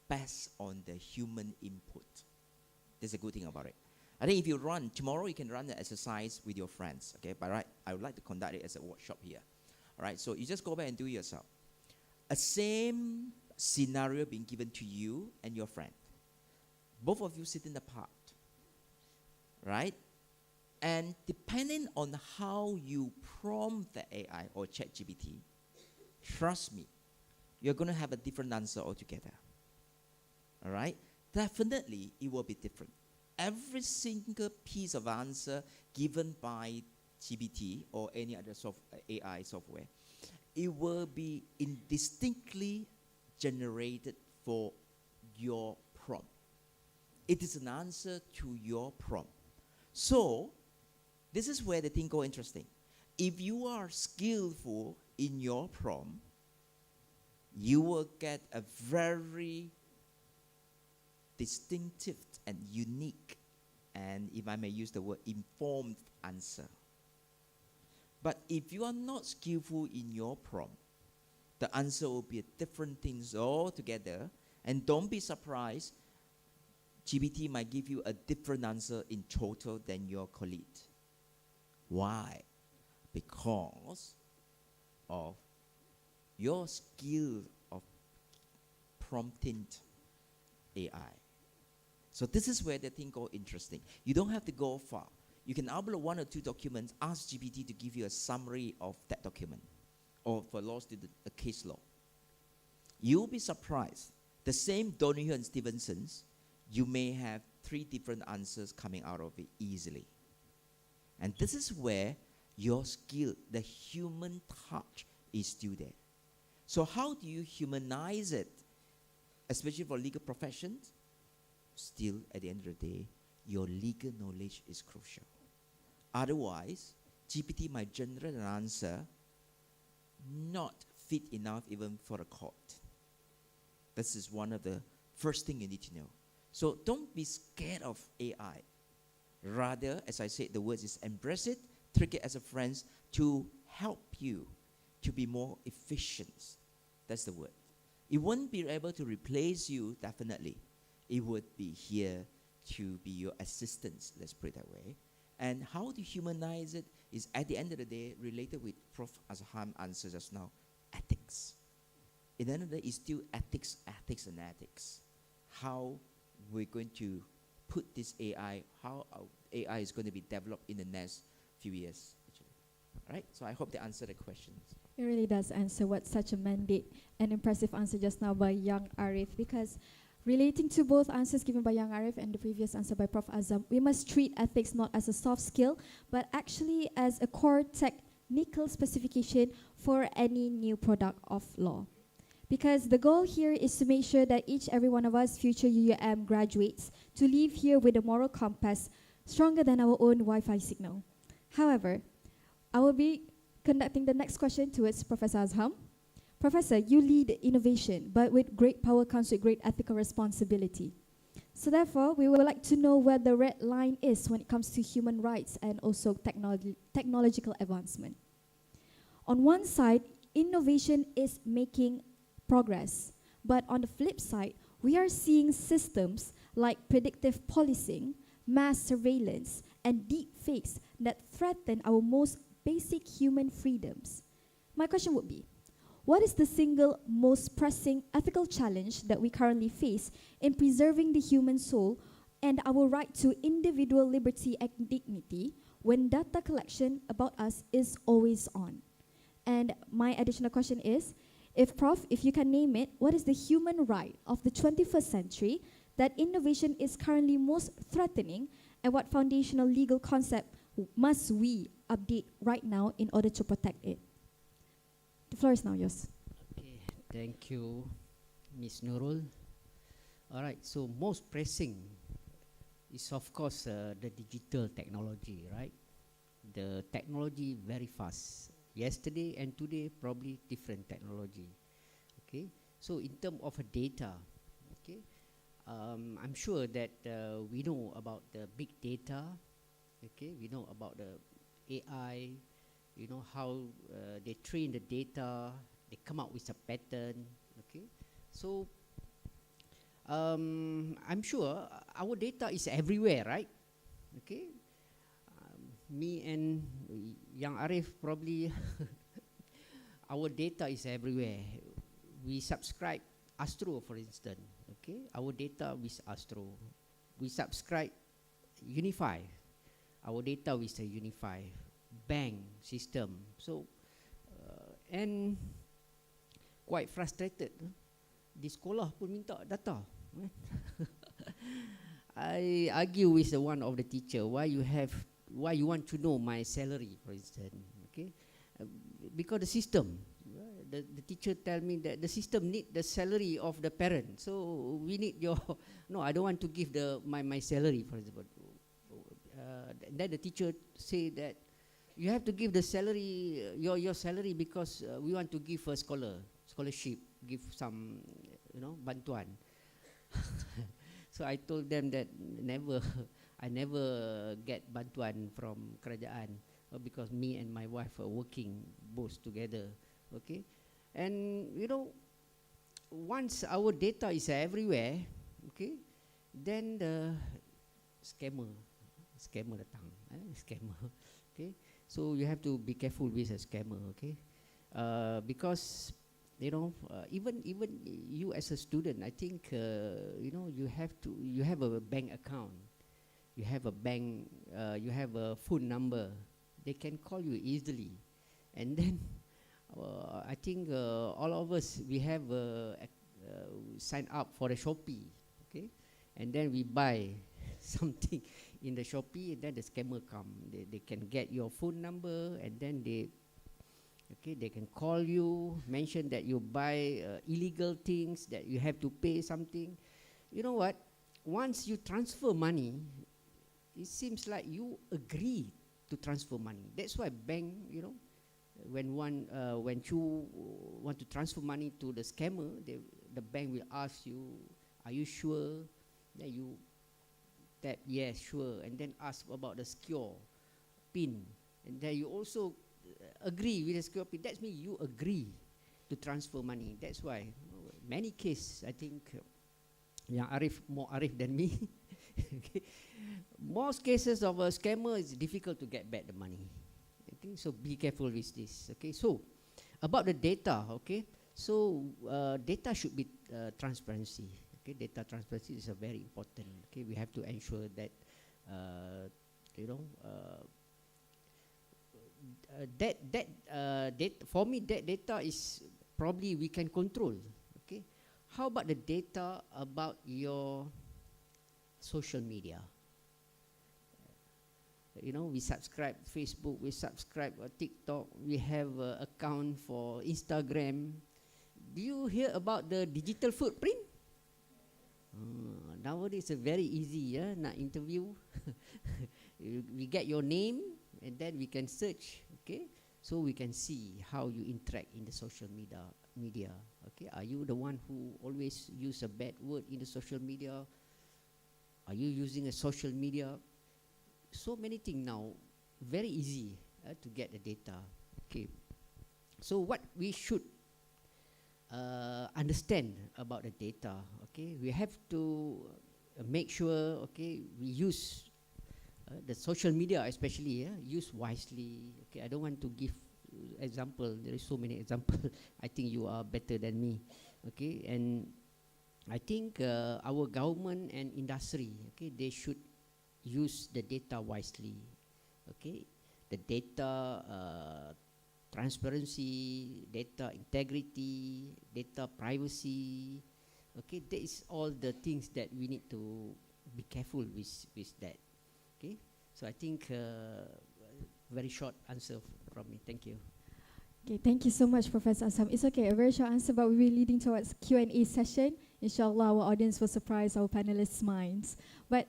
based on the human input. That's a good thing about it. I think if you run, tomorrow you can run the exercise with your friends, okay? But right, I would like to conduct it as a workshop here. All right, so you just go back and do it yourself. A same scenario being given to you and your friend. Both of you sitting apart, right? And depending on how you prompt the AI or ChatGPT, trust me, you're going to have a different answer altogether. All right? Definitely, it will be different. Every single piece of answer given by GPT or any other AI software, it will be indistinctly generated for your prompt. It is an answer to your prompt. So, this is where the thing goes interesting. If you are skillful in your prompt, you will get a very distinctive and unique, and if I may use the word, informed answer. But if you are not skillful in your prompt, the answer will be a different things altogether. And don't be surprised, GPT might give you a different answer in total than your colleague. Why? Because of your skill of prompting AI. So this is where the thing goes interesting. You don't have to go far. You can upload 1 or 2 documents, ask GPT to give you a summary of that document, or for law student, a case law. You'll be surprised. The same Donoghue and Stevenson's, you may have 3 different answers coming out of it easily. And this is where your skill, the human touch, is still there. So how do you humanize it, especially for legal professions? Still, at the end of the day, your legal knowledge is crucial. Otherwise, GPT might generate an answer not fit enough even for a court. This is one of the first thing you need to know. So don't be scared of AI. Rather, as I said, the words is embrace it, treat it as a friend to help you to be more efficient. That's the word. It won't be able to replace you, definitely. It would be here to be your assistance, let's put it that way. And how to humanize it is, at the end of the day, related with Prof. Azham answer just now, ethics. In the end of the day, it's still ethics, ethics, and ethics. How we're going to put this AI, how our AI is going to be developed in the next few years, actually. All right? So I hope they answer the questions. It really does answer what such a mandate and impressive answer just now by young Arif, because relating to both answers given by young Arif and the previous answer by Prof. Azam, we must treat ethics not as a soft skill, but actually as a core technical specification for any new product of law. Because the goal here is to make sure that every one of us future UUM graduates to leave here with a moral compass stronger than our own Wi-Fi signal. However, I will be conducting the next question towards Professor Azham. Professor, you lead innovation, but with great power comes with great ethical responsibility. So therefore, we would like to know where the red line is when it comes to human rights and also technological advancement. On one side, innovation is making progress, but on the flip side, we are seeing systems like predictive policing, mass surveillance, and deep fakes that threaten our most basic human freedoms. My question would be, what is the single most pressing ethical challenge that we currently face in preserving the human soul and our right to individual liberty and dignity when data collection about us is always on? And my additional question is, if you can name it, what is the human right of the 21st century that innovation is currently most threatening, and what foundational legal concept must we update right now in order to protect it? The floor is now yours. Okay, thank you, Ms. Nurul. All right, so most pressing is of course the digital technology, right? The technology very fast. Yesterday and today probably different technology. Okay, so in terms of data, okay, I'm sure that we know about the big data. Okay, we know about the AI. You know how they train the data, they come up with a pattern. Okay, so I'm sure our data is everywhere, right? Okay, me and young Arif probably our data is everywhere. We subscribe Astro, for instance. Okay, our data with Astro. We subscribe Unify. Our data with the Unify bank system. So and quite frustrated. Di sekolah pun minta data. I argue with the one of the teacher, why you want to know my salary, for instance. Okay, because the system. The teacher tell me that the system need the salary of the parent. So we need your no, I don't want to give my salary, for example. Then the teacher say that you have to give the salary, your salary, because we want to give a scholarship, give some, bantuan. So I told them that I never get bantuan from kerajaan because me and my wife are working both together. Okay, and once our data is everywhere, okay, then the scammer datang, scammer. Okay, so you have to be careful with a scammer. Okay, because even you as a student, I think you have a bank account, you have a bank, you have a phone number. They can call you easily, and then I think all of us we have sign up for the Shopee, okay, and then we buy something in the Shopee, and then the scammer come. They can get your phone number, and then they can call you, mention that you buy illegal things, that you have to pay something. You know what? Once you transfer money, it seems like you agree to transfer money. That's why bank, you know, when you want to transfer money to the scammer, the bank will ask you, are you sure? Then you tap yes, sure, and then ask about the secure PIN, and then you also agree with the secure PIN. That means you agree to transfer money. That's why many cases, I think, yang Arif more Arif than me. Okay. Most cases of a scammer, it's difficult to get back the money. Okay, so be careful with this. Okay, so about the data. Okay, so data should be transparency. Okay, data transparency is a very important. Okay, we have to ensure that you know data, for me, that data is probably we can control. Okay, how about the data about your social media? You know, we subscribe Facebook, we subscribe TikTok, we have account for Instagram. Do you hear about the digital footprint? Nowadays it's very easy, yeah, nak interview. We get your name and then we can search, okay? So we can see how you interact in the social media. Okay, are you the one who always use a bad word in the social media? Are you using a social media? So many things now, very easy to get the data. Okay, so what we should understand about the data, okay, we have to make sure, okay, we use the social media especially, use wisely. Okay, I don't want to give example, there is so many examples. I think you are better than me. Okay, and I think our government and industry, okay, they should use the data wisely. Okay, the data transparency, data integrity, data privacy. Okay, that is all the things that we need to be careful with that. Okay, so I think very short answer from me. Thank you. Okay, thank you so much, Professor Azham. It's okay, a very short answer, but we'll be leading towards Q&A session. Inshallah, our audience will surprise our panelists' minds. But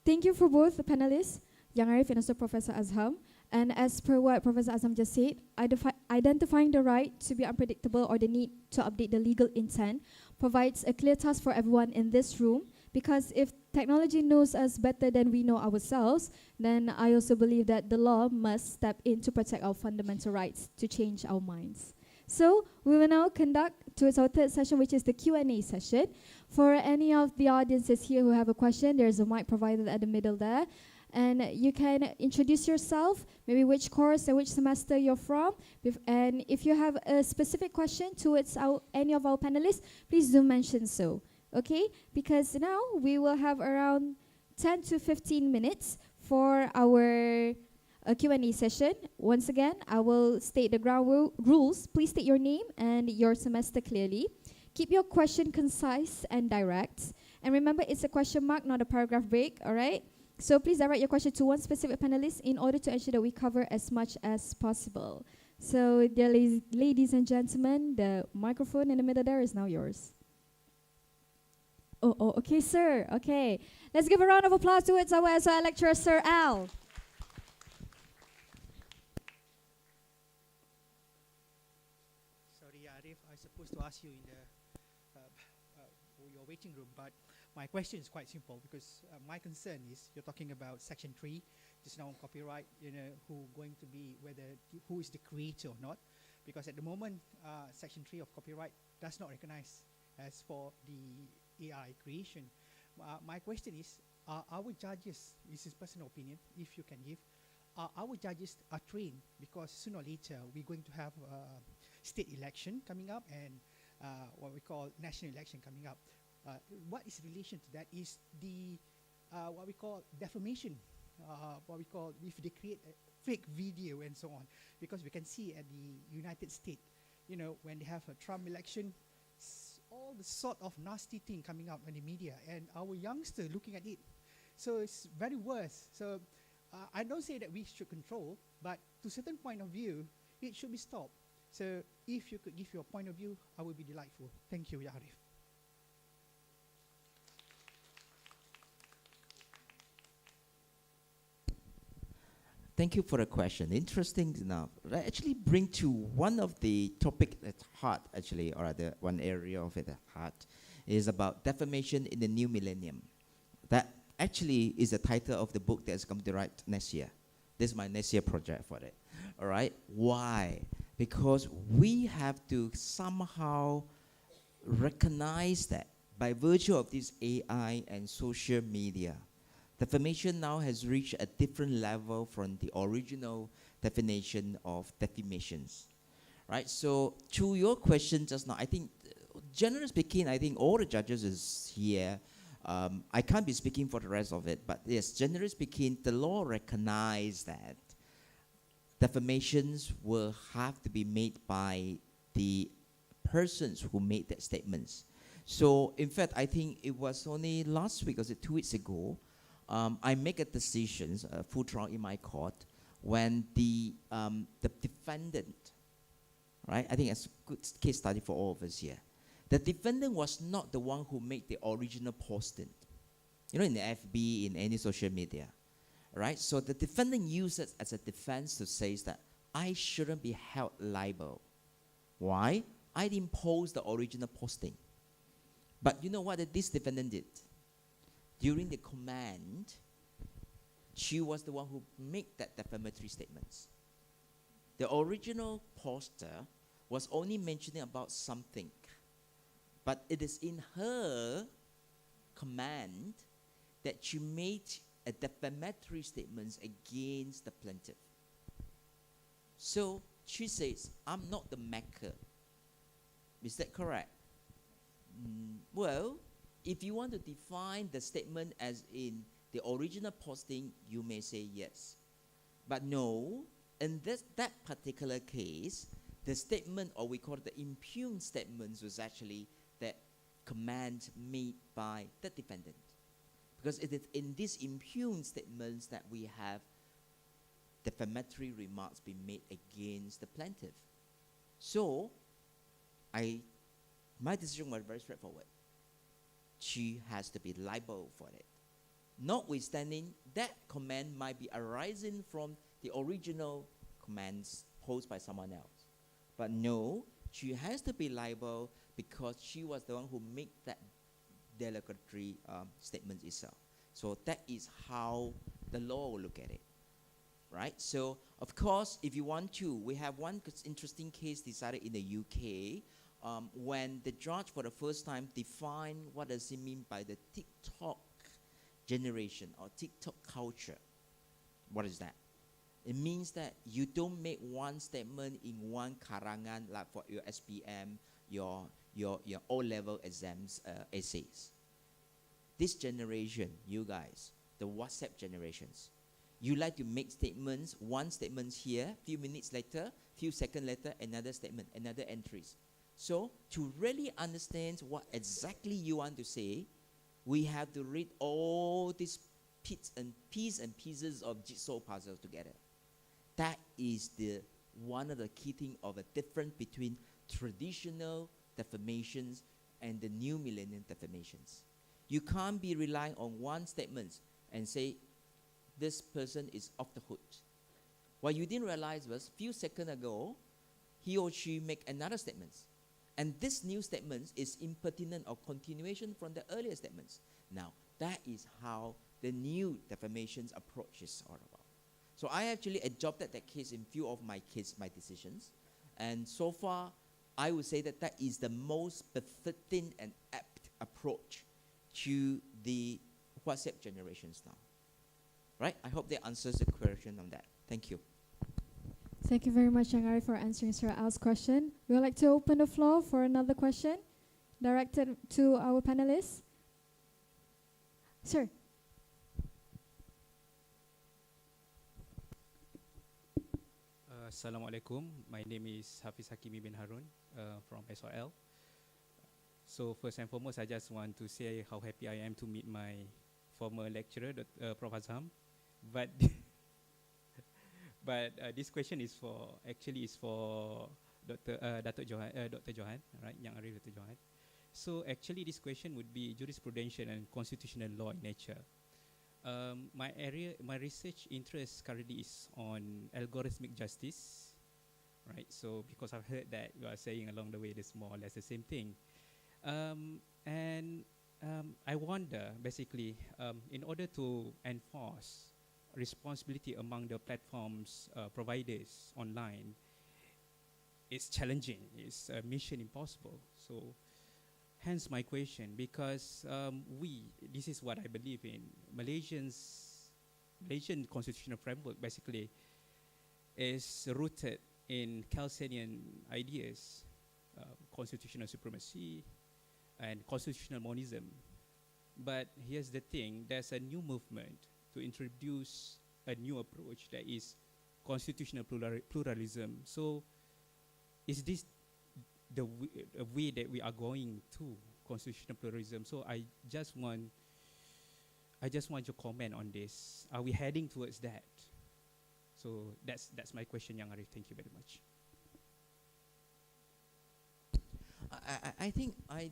thank you for both the panelists, Yang Arif and also Professor Azham. And as per what Professor Azham just said, identifying the right to be unpredictable or the need to update the legal intent provides a clear task for everyone in this room, because if technology knows us better than we know ourselves, then I also believe that the law must step in to protect our fundamental rights to change our minds. So we will now conduct towards our third session, which is the Q&A session. For any of the audiences here who have a question, there's a mic provided at the middle there. And you can introduce yourself, maybe which course and which semester you're from. And if you have a specific question towards any of our panelists, please do mention so. Okay? Because now we will have around 10 to 15 minutes for our Q&A session. Once again, I will state the ground rules. Please state your name and your semester clearly. Keep your question concise and direct. And remember, it's a question mark, not a paragraph break, all right? So please direct your question to one specific panelist in order to ensure that we cover as much as possible. So, dear ladies and gentlemen, the microphone in the middle there is now yours. Oh, okay, sir. Okay. Let's give a round of applause towards our lecturer, Sir Al. Sorry, Arif, I supposed to ask you in the your waiting room, but my question is quite simple, because my concern is you're talking about Section 3, just now on copyright, you know, who is the creator or not, because at the moment, Section 3 of copyright does not recognize as for the AI creation. My question is, our judges, this is personal opinion, if you can give, our judges are trained, because sooner or later we're going to have state election coming up and what we call national election coming up. What is relation to that is the what we call defamation, what we call if they create a fake video and so on, because we can see at the United States, you know, when they have a Trump election, all the sort of nasty thing coming up in the media, and our youngster looking at it, so it's very worse. So I don't say that we should control, but to a certain point of view, it should be stopped. So if you could give your point of view, I would be delightful. Thank you, Arif. Thank you for the question. Interesting enough. That actually bring to one of the topic at heart, actually, or the one area of it at heart, is about defamation in the new millennium. That actually is the title of the book that's going to write next year. This is my next year project for it. All right? Why? Because we have to somehow recognize that by virtue of this AI and social media, defamation now has reached a different level from the original definition of defamations, right? So to your question just now, I think, generally speaking, I think all the judges is here. I can't be speaking for the rest of it, but yes, generally speaking, the law recognizes that defamations will have to be made by the persons who made that statements. So in fact, I think it was only last week, or was it 2 weeks ago, I make a decision, a full trial in my court, when the defendant, right? I think it's a good case study for all of us here. The defendant was not the one who made the original posting, you know, in the FB, in any social media, right? So the defendant used it as a defense to say that I shouldn't be held liable. Why? I didn't post the original posting. But you know what this defendant did? During the command, she was the one who made that defamatory statements. The original poster was only mentioning about something, but it is in her command that she made a defamatory statements against the plaintiff. So she says, I'm not the maker. Is that correct? Well, if you want to define the statement as in the original posting, you may say yes. But no, in that particular case, the statement, or we call it the impugned statements, was actually the command made by the defendant. Because it is in these impugned statements that we have defamatory remarks being made against the plaintiff. So, my decision was very straightforward. She has to be liable for it. Notwithstanding, that command might be arising from the original commands posed by someone else. But no, she has to be liable because she was the one who made that derogatory statement itself. So that is how the law will look at it, right? So, of course, if you want to, we have one interesting case decided in the UK when the judge for the first time defined what does it mean by the TikTok generation or TikTok culture. What is that? It means that you don't make one statement in one karangan, like for your SPM, your O-level exams essays. This generation, you guys, the WhatsApp generations, you like to make statements, one statement here, few minutes later, few seconds later, another statement, another entries. So to really understand what exactly you want to say, we have to read all these pieces of jigsaw puzzle together. That is one of the key things of a difference between traditional defamations and the new millennium defamations. You can't be relying on one statement and say, this person is off the hook. What you didn't realize was, a few seconds ago, he or she make another statement. And this new statement is impertinent or continuation from the earlier statements. Now, that is how the new defamations approach is all about. So I actually adopted that case in few of my decisions. And so far, I would say that that is the most befitting and apt approach to the WhatsApp generations now. Right? I hope that answers the question on that. Thank you. Thank you very much, Yang Arif, for answering Sir Al's question. We would like to open the floor for another question directed to our panelists. Sir. Assalamualaikum. My name is Hafiz Hakimi bin Harun from SOL. So first and foremost, I just want to say how happy I am to meet my former lecturer, Prof. Azham. But this question is for Dr. Johan, right? Yang Arif, Dr. Johan. So actually, this question would be jurisprudential and constitutional law in nature. my research interest currently is on algorithmic justice, right? So because I've heard that you are saying along the way it's more or less the same thing, and I wonder basically, in order to enforce responsibility among the platforms providers online, it's challenging. It's mission impossible. So hence my question, because this is what I believe in. Malaysian constitutional framework basically is rooted in Kelsenian ideas, constitutional supremacy and constitutional monism. But here's the thing, there's a new movement to introduce a new approach that is constitutional pluralism. So is this the way that we are going to constitutional pluralism? So I just want your comment on this. Are we heading towards that? So that's my question, Yang Arif. Thank you very much. I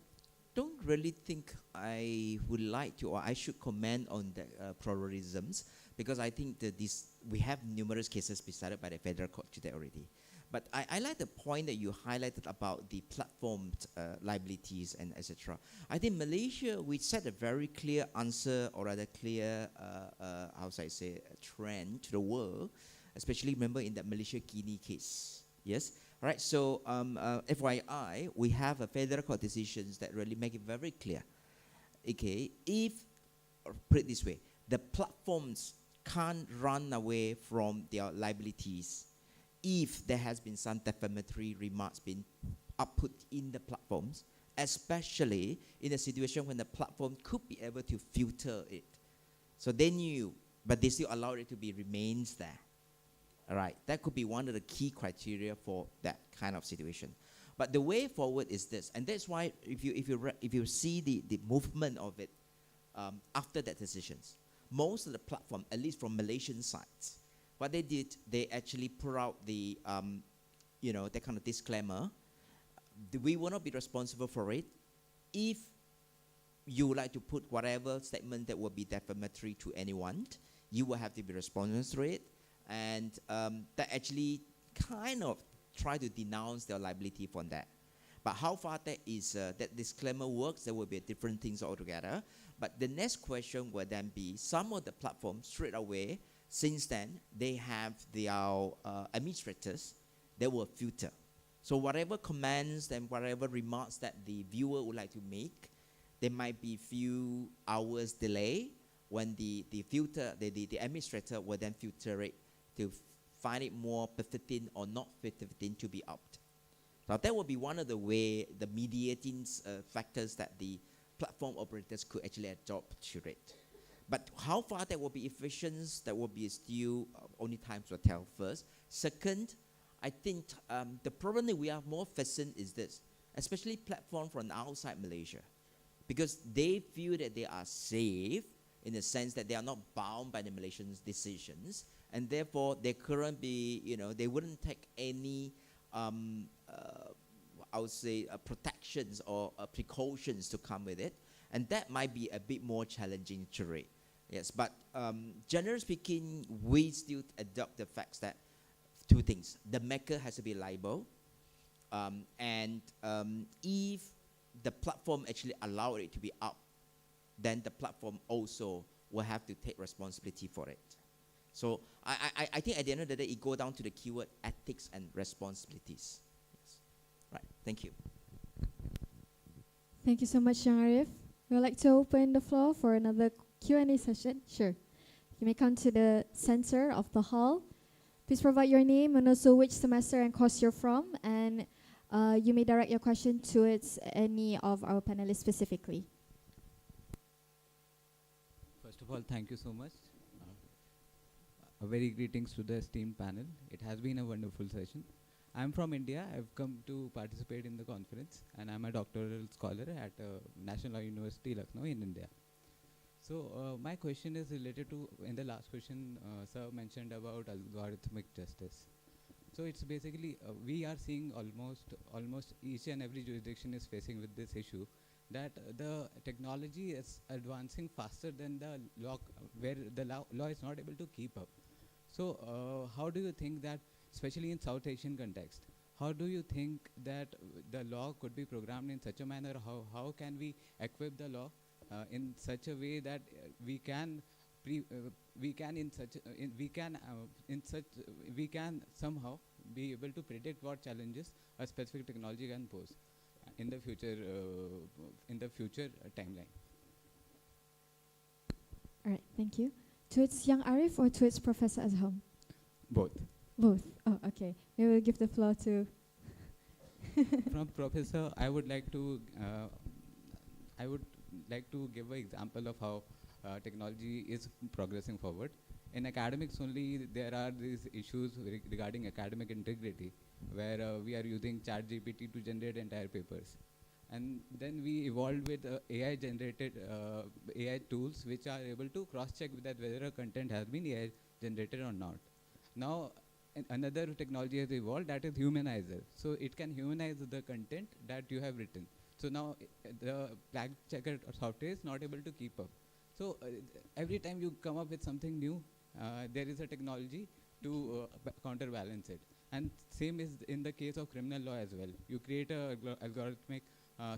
don't really think I would like to, or I should comment on the pluralisms, because I think that we have numerous cases decided by the federal court today already. But I like the point that you highlighted about the platform liabilities and etc. I think Malaysia, we set a very clear answer, or rather clear, how should I say, a trend to the world, especially remember in that Malaysia Guinea case. Yes? Right, so FYI, we have a federal court decisions that really make it very clear. Okay, or put it this way, the platforms can't run away from their liabilities if there has been some defamatory remarks being put in the platforms, especially in a situation when the platform could be able to filter it. So but they still allow it to remains there. All right, that could be one of the key criteria for that kind of situation. But the way forward is this, and that's why if you see the movement of it after that decisions, most of the platform, at least from Malaysian sides, what they did, they actually put out the that kind of disclaimer. We will not be responsible for it. If you would like to put whatever statement that will be defamatory to anyone, you will have to be responsible for it. And that actually kind of try to denounce their liability from that. But how far that disclaimer works, there will be different things altogether. But the next question will then be, some of the platforms straight away, since then, they have their administrators, they will filter. So whatever comments and whatever remarks that the viewer would like to make, there might be few hours delay when the administrator will then filter it to find it more befitting or not befitting to be out. Now that will be one of the mediating factors that the platform operators could actually adopt to it. But how far that will be efficient, that will be still only time will tell first. Second, I think the problem that we are more facing is this, especially platform from outside Malaysia, because they feel that they are safe in the sense that they are not bound by the Malaysian decisions, and therefore they couldn't be, they wouldn't take any, I would say, protections or precautions to come with it, and that might be a bit more challenging to read. Yes, but generally speaking, we still adopt the facts that two things: the maker has to be liable, and if the platform actually allow it to be up, then the platform also will have to take responsibility for it. So I think at the end of the day, it goes down to the keyword ethics and responsibilities. Yes. Right. Thank you. Thank you so much, Yang Arif. We would like to open the floor for another Q&A session. Sure. You may come to the center of the hall. Please provide your name and also which semester and course you're from, and you may direct your question towards any of our panelists specifically. First of all, thank you so much. A very greetings to the esteemed panel. It has been a wonderful session. I'm from India. I've come to participate in the conference, and I'm a doctoral scholar at National Law University, Lucknow in India. So my question is related to, in the last question, sir mentioned about algorithmic justice. So it's basically, we are seeing almost each and every jurisdiction is facing with this issue, that the technology is advancing faster than the law, where the law is not able to keep up. So how do you think that, especially in South Asian context, how do you think that the law could be programmed in such a manner? How can we equip the law in such a way that we can somehow be able to predict what challenges a specific technology can pose in the future timeline? All right, thank you. Towards young Arif or towards Professor Azham? Both. Both. Oh, okay. We will give the floor to. From Professor, I would like to give an example of how technology is progressing forward. In academics only, there are these issues regarding academic integrity, where we are using ChatGPT to generate entire papers. And then we evolved with AI-generated AI tools which are able to cross-check that whether a content has been AI-generated or not. Now, another technology has evolved, that is humanizer. So it can humanize the content that you have written. So now the flag checker software is not able to keep up. So every time you come up with something new, there is a technology to counterbalance it. And same is in the case of criminal law as well. You create a algorithmic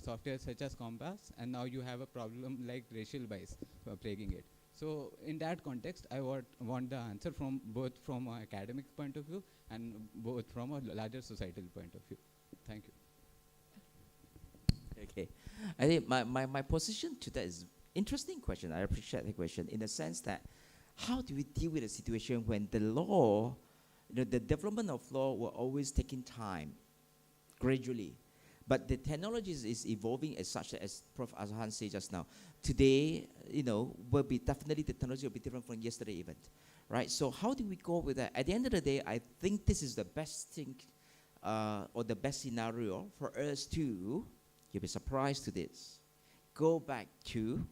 software such as Compass, and now you have a problem like racial bias plaguing it. So in that context, I want the answer from both from an academic point of view and both from a larger societal point of view. Thank you. Okay. I think my position to that is interesting question. I appreciate the question in the sense that how do we deal with a situation when the law, the development of law will always taking time, gradually. But the technology is evolving as such as Prof. Azhan said just now. Today, will be definitely the technology will be different from yesterday event, right? So how do we go with that? At the end of the day, I think this is the best thing or the best scenario for us to, you'll be surprised to this, go back to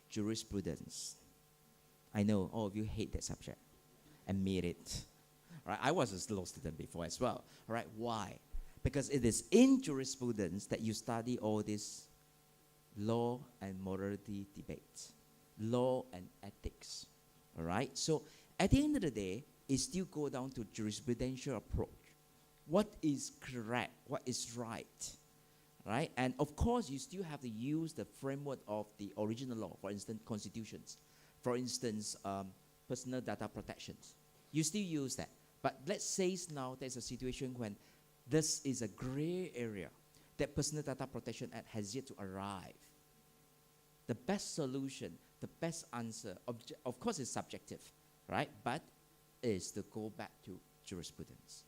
jurisprudence. I know all of you hate that subject. Admit it. Right? I was a law student before as well. Right? Why? Because it is in jurisprudence that you study all this law and morality debates, law and ethics. All right? So at the end of the day, it still go down to jurisprudential approach. What is correct? What is right? Right? And of course, you still have to use the framework of the original law, for instance, constitutions. For instance, personal data protections. You still use that. But let's say now there's a situation when this is a gray area that Personal Data Protection Act has yet to arrive. The best solution, the best answer, of course it's subjective, right? But is to go back to jurisprudence.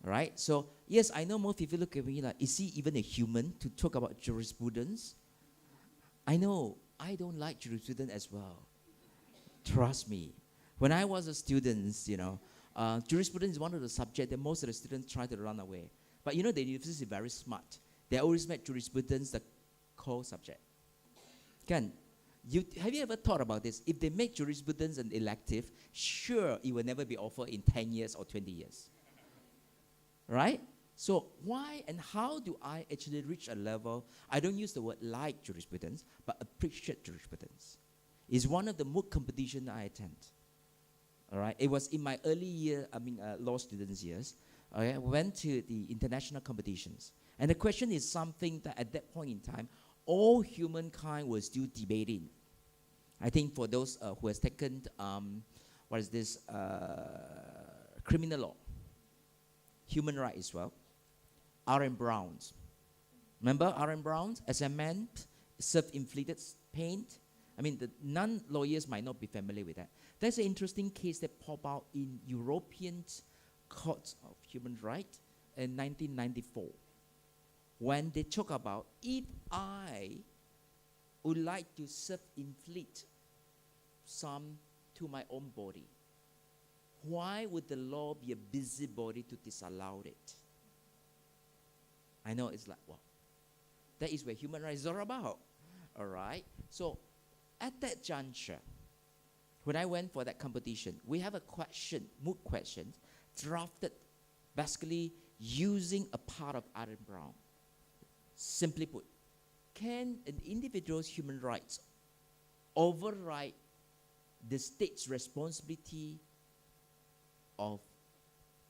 Right? So, yes, I know most people look at me like, is he even a human to talk about jurisprudence? I know, I don't like jurisprudence as well. Trust me. When I was a student, jurisprudence is one of the subjects that most of the students try to run away. But the university is very smart. They always make jurisprudence the core subject. Have you ever thought about this? If they make jurisprudence an elective, sure, it will never be offered in 10 years or 20 years. Right? So why and how do I actually reach a level, I don't use the word like jurisprudence, but appreciate jurisprudence? It's one of the MOOC competitions I attend. All right? It was in my early law students' years. Okay? I went to the international competitions. And the question is something that at that point in time, all humankind was still debating. I think for those who has taken, criminal law, human rights as well, R.M. Brown's. Remember R.M. Brown's? As a man, self-inflicted pain. The non-lawyers might not be familiar with that. That's an interesting case that popped out in European Court of Human Rights in 1994. When they talk about, if I would like to self-inflict some to my own body, why would the law be a busybody to disallow it? I know it's like, well, that is where human rights are about. All right? So at that juncture, when I went for that competition, we have a question, MOOC question, drafted basically using a part of R.M. Brown. Simply put, can an individual's human rights override the state's responsibility of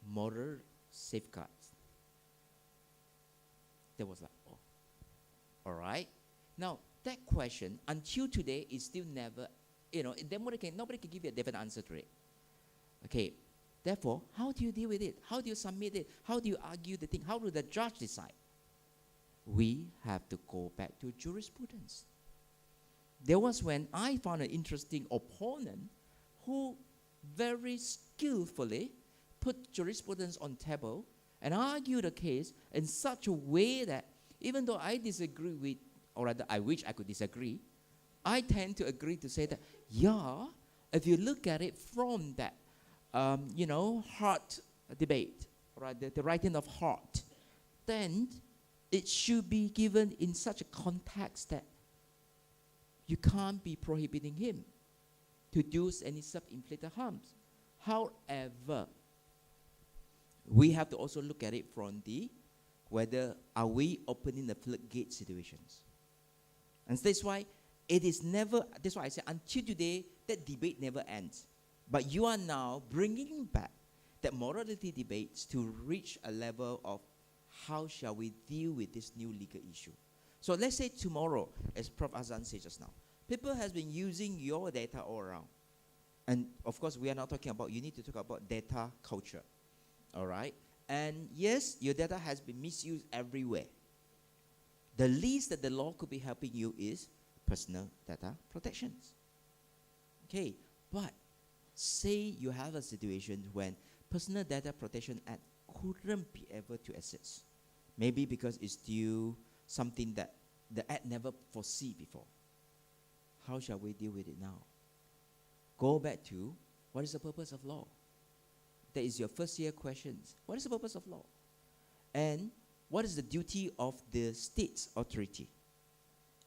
moral safeguards? There was like, oh, all right. Now, that question, until today, is still never, nobody can give you a different answer to it. Okay, therefore, how do you deal with it? How do you submit it? How do you argue the thing? How do the judge decide? We have to go back to jurisprudence. There was when I found an interesting opponent who very skillfully put jurisprudence on table and argued the case in such a way that even though I disagree with, or rather I wish I could disagree, I tend to agree to say that, yeah, if you look at it from that, heart debate, right, the writing of heart, then it should be given in such a context that you can't be prohibiting him to do any self-inflicted harms. However, we have to also look at it from the whether are we opening the floodgate situations. And that's why it is never, that's why I say until today, that debate never ends. But you are now bringing back that morality debates to reach a level of how shall we deal with this new legal issue. So let's say tomorrow, as Prof. Azan said just now, people has been using your data all around. And of course, we are not talking about, you need to talk about data culture. All right? And yes, your data has been misused everywhere. The least that the law could be helping you is personal data protections. Okay, but say you have a situation when Personal Data Protection Act couldn't be able to assist. Maybe because it's still something that the Act never foresee before. How shall we deal with it now? Go back to what is the purpose of law? That is your first year questions. What is the purpose of law? And what is the duty of the state's authority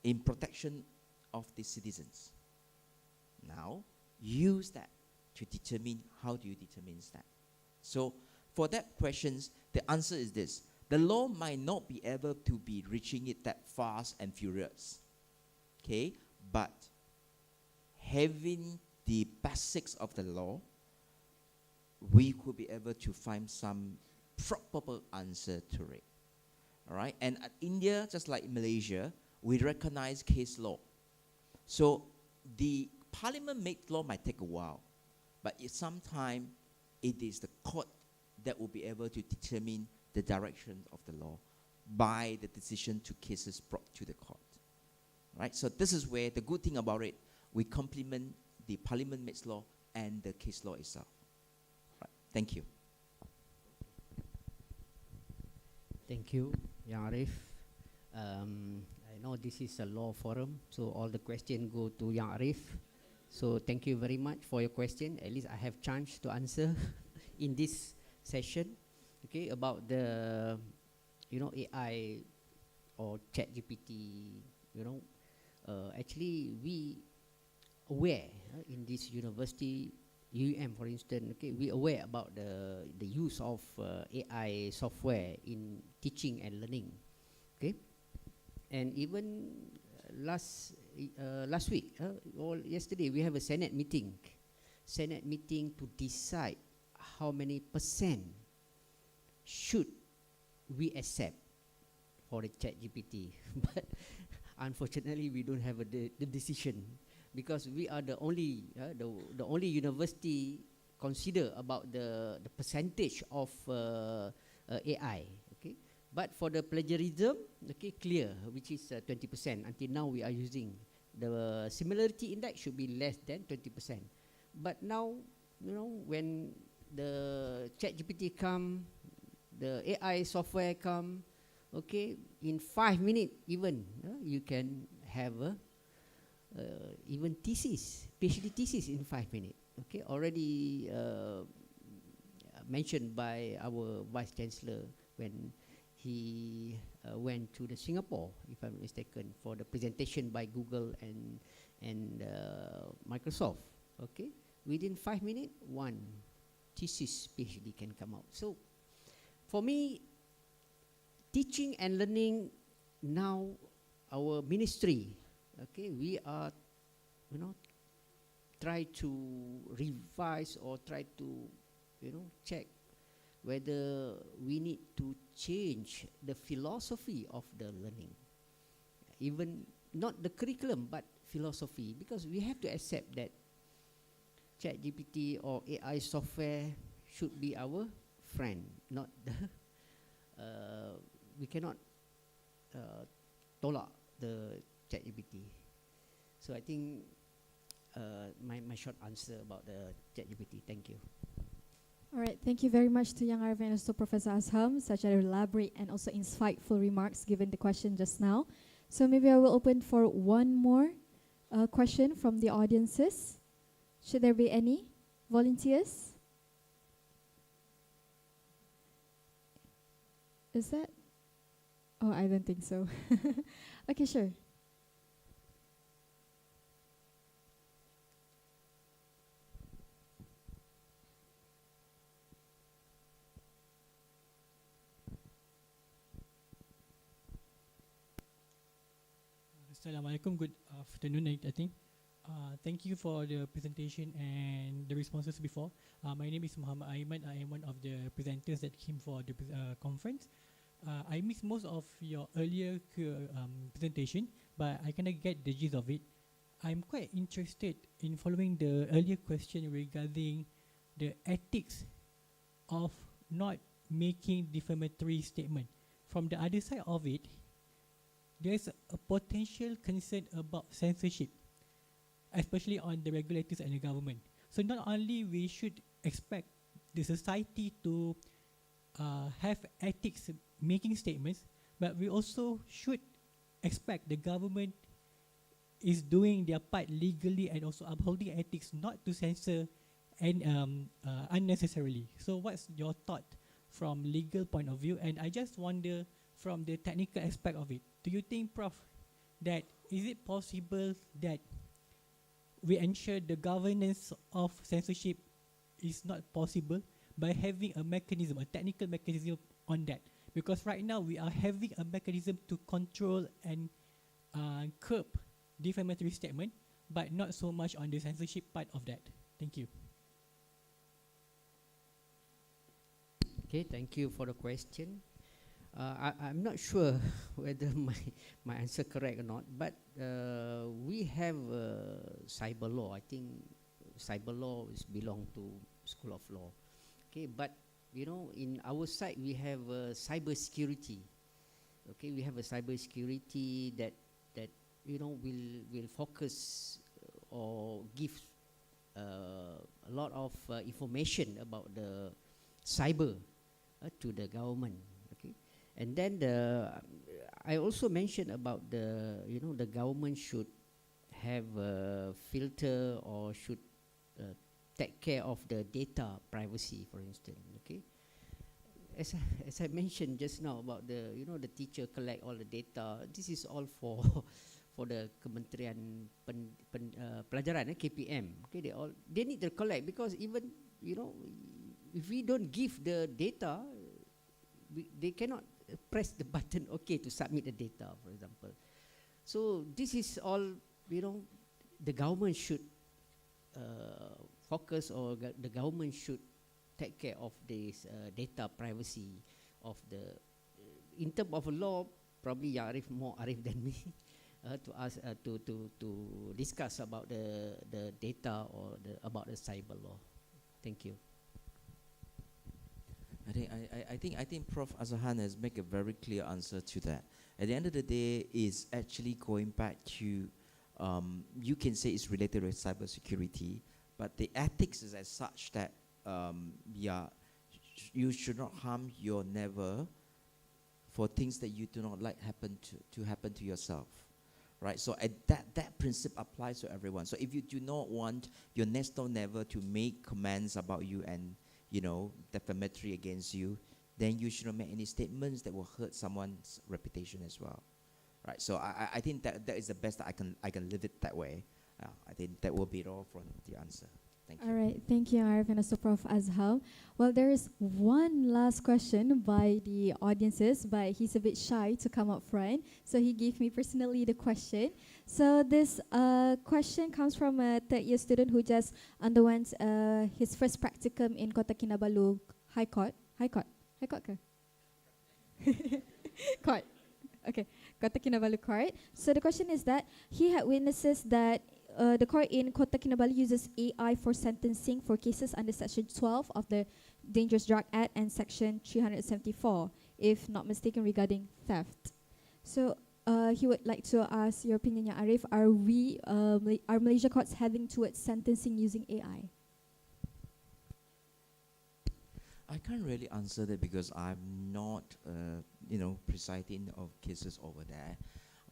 in protection of the citizens? Now, use that to determine how do you determine that. So, for that questions, the answer is this. The law might not be able to be reaching it that fast and furious. Okay? But having the basics of the law, we could be able to find some proper answer to it. All right? And at India, just like Malaysia, we recognize case law. So the parliament made law might take a while, but sometimes it is the court that will be able to determine the direction of the law by the decision to cases brought to the court. Right? So this is where the good thing about it, we complement the parliament makes law and the case law itself. Right. Thank you. Thank you, Yang Arif. I know this is a law forum, so all the questions go to Yang Arif. So thank you very much for your question. At least I have chance to answer in this session. Okay, about the, AI or ChatGPT, actually we aware in this university, UUM for instance, okay, we aware about the use of AI software in teaching and learning, okay, and even last week or yesterday we have a Senate meeting to decide how many percent should we accept for the ChatGPT, but unfortunately we don't have the decision. Because we are the only university consider about the percentage of AI, okay. But for the plagiarism, okay, clear, which is 20%. Until now, we are using the similarity index should be less than 20%. But now, when the ChatGPT come, the AI software come, okay, in 5 minutes even you can have a even thesis, PhD thesis in 5 minutes. Okay, already mentioned by our Vice Chancellor when he went to the Singapore, if I'm mistaken, for the presentation by Google and Microsoft. Okay, within 5 minutes, one thesis PhD can come out. So, for me, teaching and learning now our ministry, okay, we are, you know, try to revise or try to, you know, check whether we need to change the philosophy of the learning, even not the curriculum but philosophy, because we have to accept that ChatGPT or AI software should be our friend, not the we cannot tolak the ChatGPT. So I think my short answer about the ChatGPT. Thank you. All right, thank you very much to Young Arif and also Professor Asham, such an elaborate and also insightful remarks given the question just now. So maybe I will open for one more question from the audiences. Should there be any volunteers? Is that? Oh, I don't think so. Okay, sure. Assalamualaikum. Good afternoon, I think. Thank you for the presentation and the responses before. My name is Muhammad Aiman. I am one of the presenters that came for the conference. I missed most of your earlier presentation, but I kind of get the gist of it. I'm quite interested in following the earlier question regarding the ethics of not making defamatory statement. From the other side of it, there's a potential concern about censorship, especially on the regulators and the government. So not only we should expect the society to have ethics making statements, but we also should expect the government is doing their part legally and also upholding ethics not to censor and unnecessarily. So what's your thought from legal point of view? And I just wonder from the technical aspect of it, do you think, Prof, that is it possible that we ensure the governance of censorship is not possible by having a mechanism, a technical mechanism on that? Because right now we are having a mechanism to control and curb defamatory statement, but not so much on the censorship part of that. Thank you. Okay, thank you for the question. I'm not sure whether my answer correct or not, but we have cyber law. I think cyber law is belong to School of Law. Okay, but you know, in our side we have cyber security. Okay, we have a cyber security that you know will focus or give a lot of information about the cyber to the government. Okay, and then I also mentioned about the, you know, the government should have a filter or should take care of the data privacy, for instance. Okay, as I mentioned just now about the, you know, the teacher collect all the data. This is all for for the Kementerian Pelajaran, KPM. Okay, they need to collect, because even, you know, if we don't give the data, they cannot press the button okay to submit the data, for example. So this is all, you know, the government should focus, or the government should take care of this data privacy of the, in terms of law, probably Arif more Arif than me to ask to discuss about the data or about the cyber law. Thank you. I think Prof. Azahan has made a very clear answer to that. At the end of the day, is actually going back to, you can say it's related to cybersecurity, but the ethics is as such that, you should not harm your neighbor for things that you do not like happen to happen to yourself, right? So that principle applies to everyone. So if you do not want your next door neighbor to make comments about you and, you know, defamatory against you, then you should not make any statements that will hurt someone's reputation as well, right? So I think that is the best that I can leave it that way. I think that will be it all from the answer. Thank you. All right, thank you, Arif, and also Prof. Azham. Well, there is one last question by the audiences, but he's a bit shy to come up front, so he gave me personally the question. So this question comes from a third-year student who just underwent his first practicum in Kota Kinabalu High Court. High Court ke? Court. Okay, Kota Kinabalu Court. So the question is that he had witnesses that the court in Kota Kinabalu uses AI for sentencing for cases under Section 12 of the Dangerous Drug Act and Section 374, if not mistaken, regarding theft. So he would like to ask your opinion, Ya Arif, are Malaysia courts heading towards sentencing using AI? I can't really answer that because I'm not, presiding of cases over there.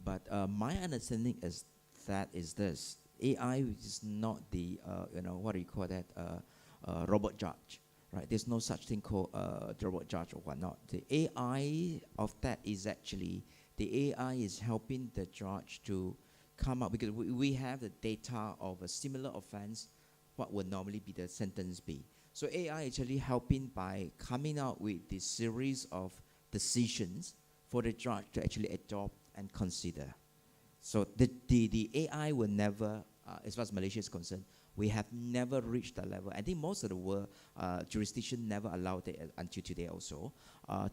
But my understanding is that is this: AI is not the, what do you call that, robot judge, right? There's no such thing called the robot judge or whatnot. The AI of that is actually, the AI is helping the judge to come up, because we have the data of a similar offense, what would normally be the sentence be. So AI actually helping by coming out with this series of decisions for the judge to actually adopt and consider. So the AI will never, as far as Malaysia is concerned, we have never reached that level. I think most of the world jurisdiction never allowed it until today also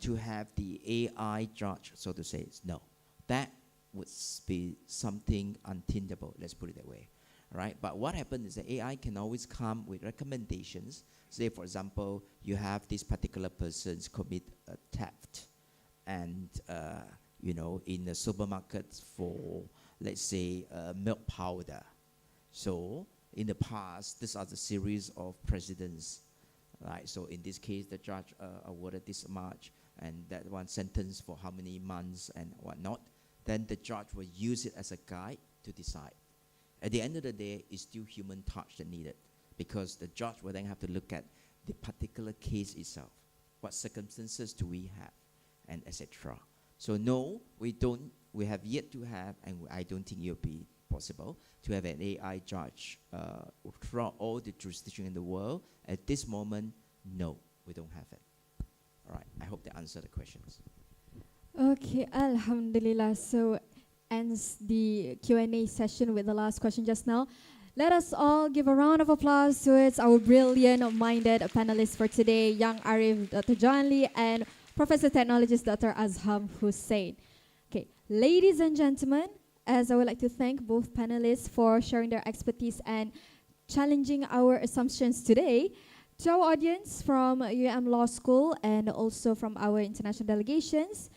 to have the AI judge, so to say. No, that would be something untenable, let's put it that way. Right? But what happens is that AI can always come with recommendations. Say, for example, you have this particular person's commit a theft, and in the supermarket for, let's say, milk powder. So in the past, these are the series of precedents, right? So in this case, the judge awarded this much, and that one sentence for how many months and whatnot. Then the judge will use it as a guide to decide. At the end of the day, it's still human touch that needed, because the judge will then have to look at the particular case itself. What circumstances do we have, and etc. So no, we don't. We have yet to have, and I don't think it will be possible to have an AI judge throughout all the jurisdictions in the world. At this moment, no, we don't have it. All right, I hope that answered the questions. Okay, Alhamdulillah. So ends the Q&A session with the last question just now. Let us all give a round of applause towards our brilliant-minded panelists for today, Young Arif, Dr. John Lee, and Professor Technologist Dr. Azham Hussain. Okay, ladies and gentlemen, as I would like to thank both panelists for sharing their expertise and challenging our assumptions today. To our audience from UUM Law School and also from our international delegations,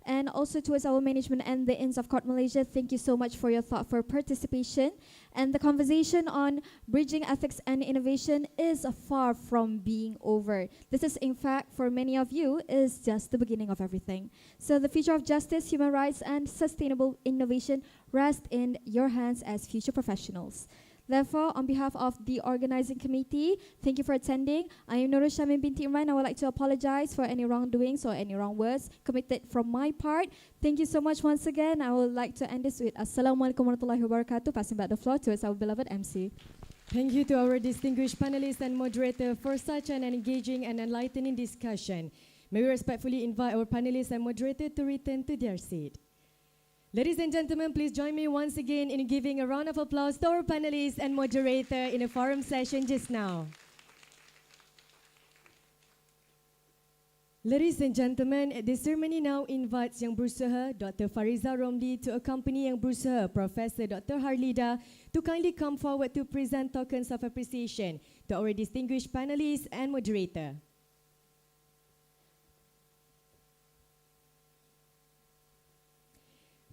and also towards our management and the Inns of Court Malaysia, thank you so much for your thoughtful participation. And the conversation on bridging ethics and innovation is far from being over. This is, in fact, for many of you, is just the beginning of everything. So the future of justice, human rights, and sustainable innovation rest in your hands as future professionals. Therefore, on behalf of the organizing committee, thank you for attending. I am Nurul Shamin binti Imran. I would like to apologize for any wrongdoings or any wrong words committed from my part. Thank you so much once again. I would like to end this with Assalamualaikum warahmatullahi wabarakatuh, passing back the floor to our beloved MC. Thank you to our distinguished panelists and moderator for such an engaging and enlightening discussion. May we respectfully invite our panelists and moderator to return to their seat. Ladies and gentlemen, please join me once again in giving a round of applause to our panelists and moderator in the forum session just now. Ladies and gentlemen, the ceremony now invites Yang Berusaha, Dr. Fariza Romli, to accompany Yang Berusaha, Professor Dr. Harlida, to kindly come forward to present tokens of appreciation to our distinguished panelists and moderator.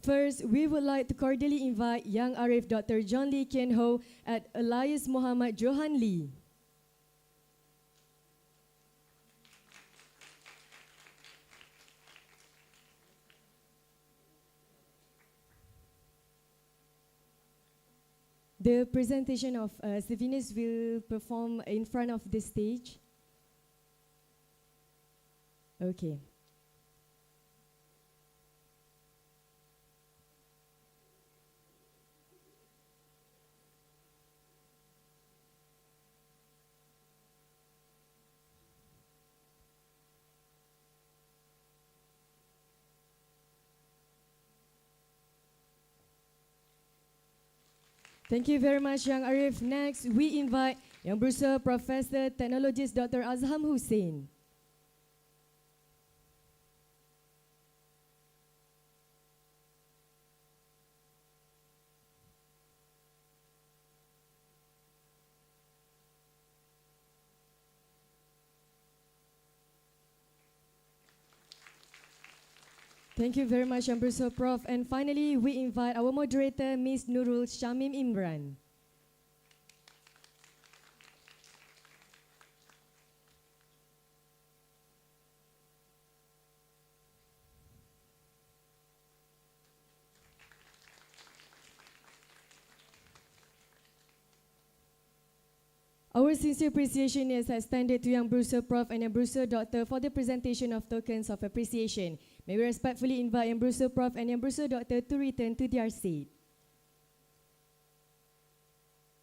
First, we would like to cordially invite Young Arif Dr. John Lee Kien Ho at Elias Muhammad Johan Lee. The presentation of souvenirs will perform in front of the stage. Okay. Thank you very much, Young Arif. Next, we invite Yang Berusaha Professor Technologist Dr. Azham Hussein. Thank you very much, Yang Berusaha Prof. And finally, we invite our moderator, Ms. Nurul Shamim Imran. Our sincere appreciation is extended to Yang Berusaha Prof. and Yang Berusaha Doctor for the presentation of tokens of appreciation. May we respectfully invite Yang Berusaha Prof. and Yang Berusaha Doctor to return to their seat.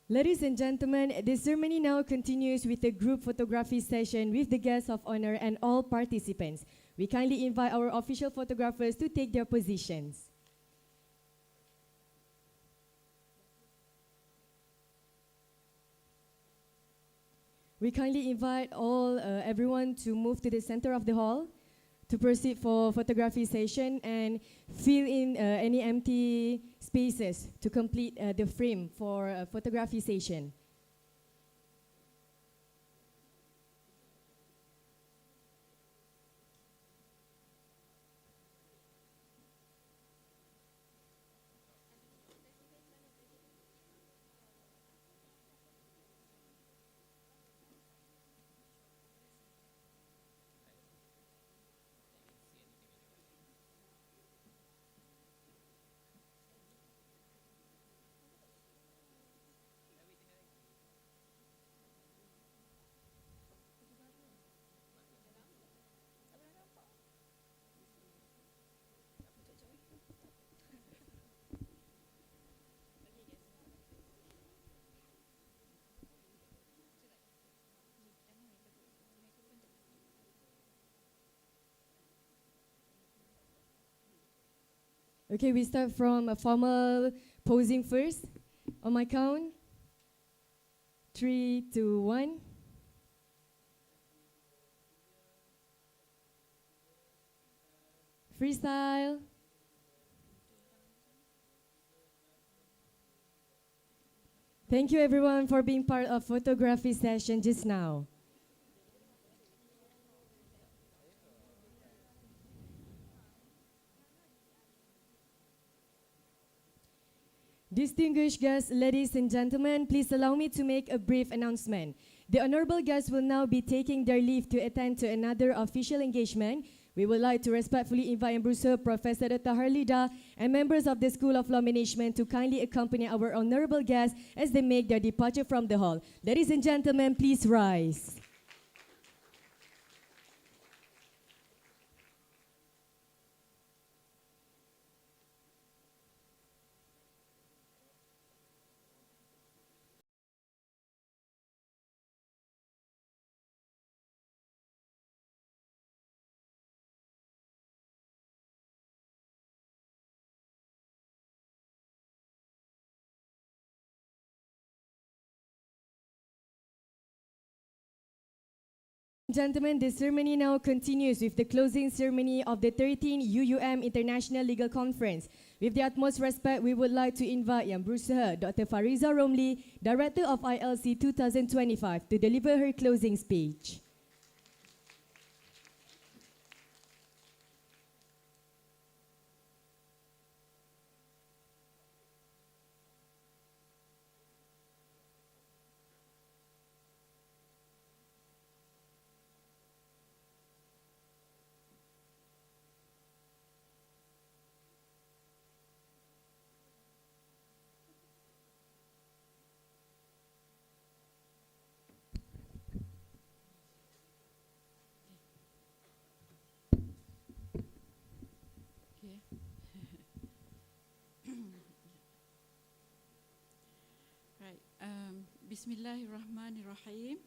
Ladies and gentlemen, the ceremony now continues with a group photography session with the guests of honor and all participants. We kindly invite our official photographers to take their positions. We kindly invite everyone to move to the center of the hall to proceed for photography session and fill in any empty spaces to complete the frame for photography session. Okay, we start from a formal posing first. On my count, 3, 2, 1. Freestyle. Thank you everyone for being part of photography session just now. Distinguished guests, ladies and gentlemen, please allow me to make a brief announcement. The honorable guests will now be taking their leave to attend to another official engagement. We would like to respectfully invite Yang Berusaha Professor Dr. Harlida and members of the School of Law Management to kindly accompany our honorable guests as they make their departure from the hall. Ladies and gentlemen, please rise. Gentlemen, the ceremony now continues with the closing ceremony of the 13th UUM International Legal Conference. With the utmost respect, we would like to invite Yang Berusaha Dr. Fariza Romli, Director of ILC 2025, to deliver her closing speech. Bismillahirrahmanirrahim.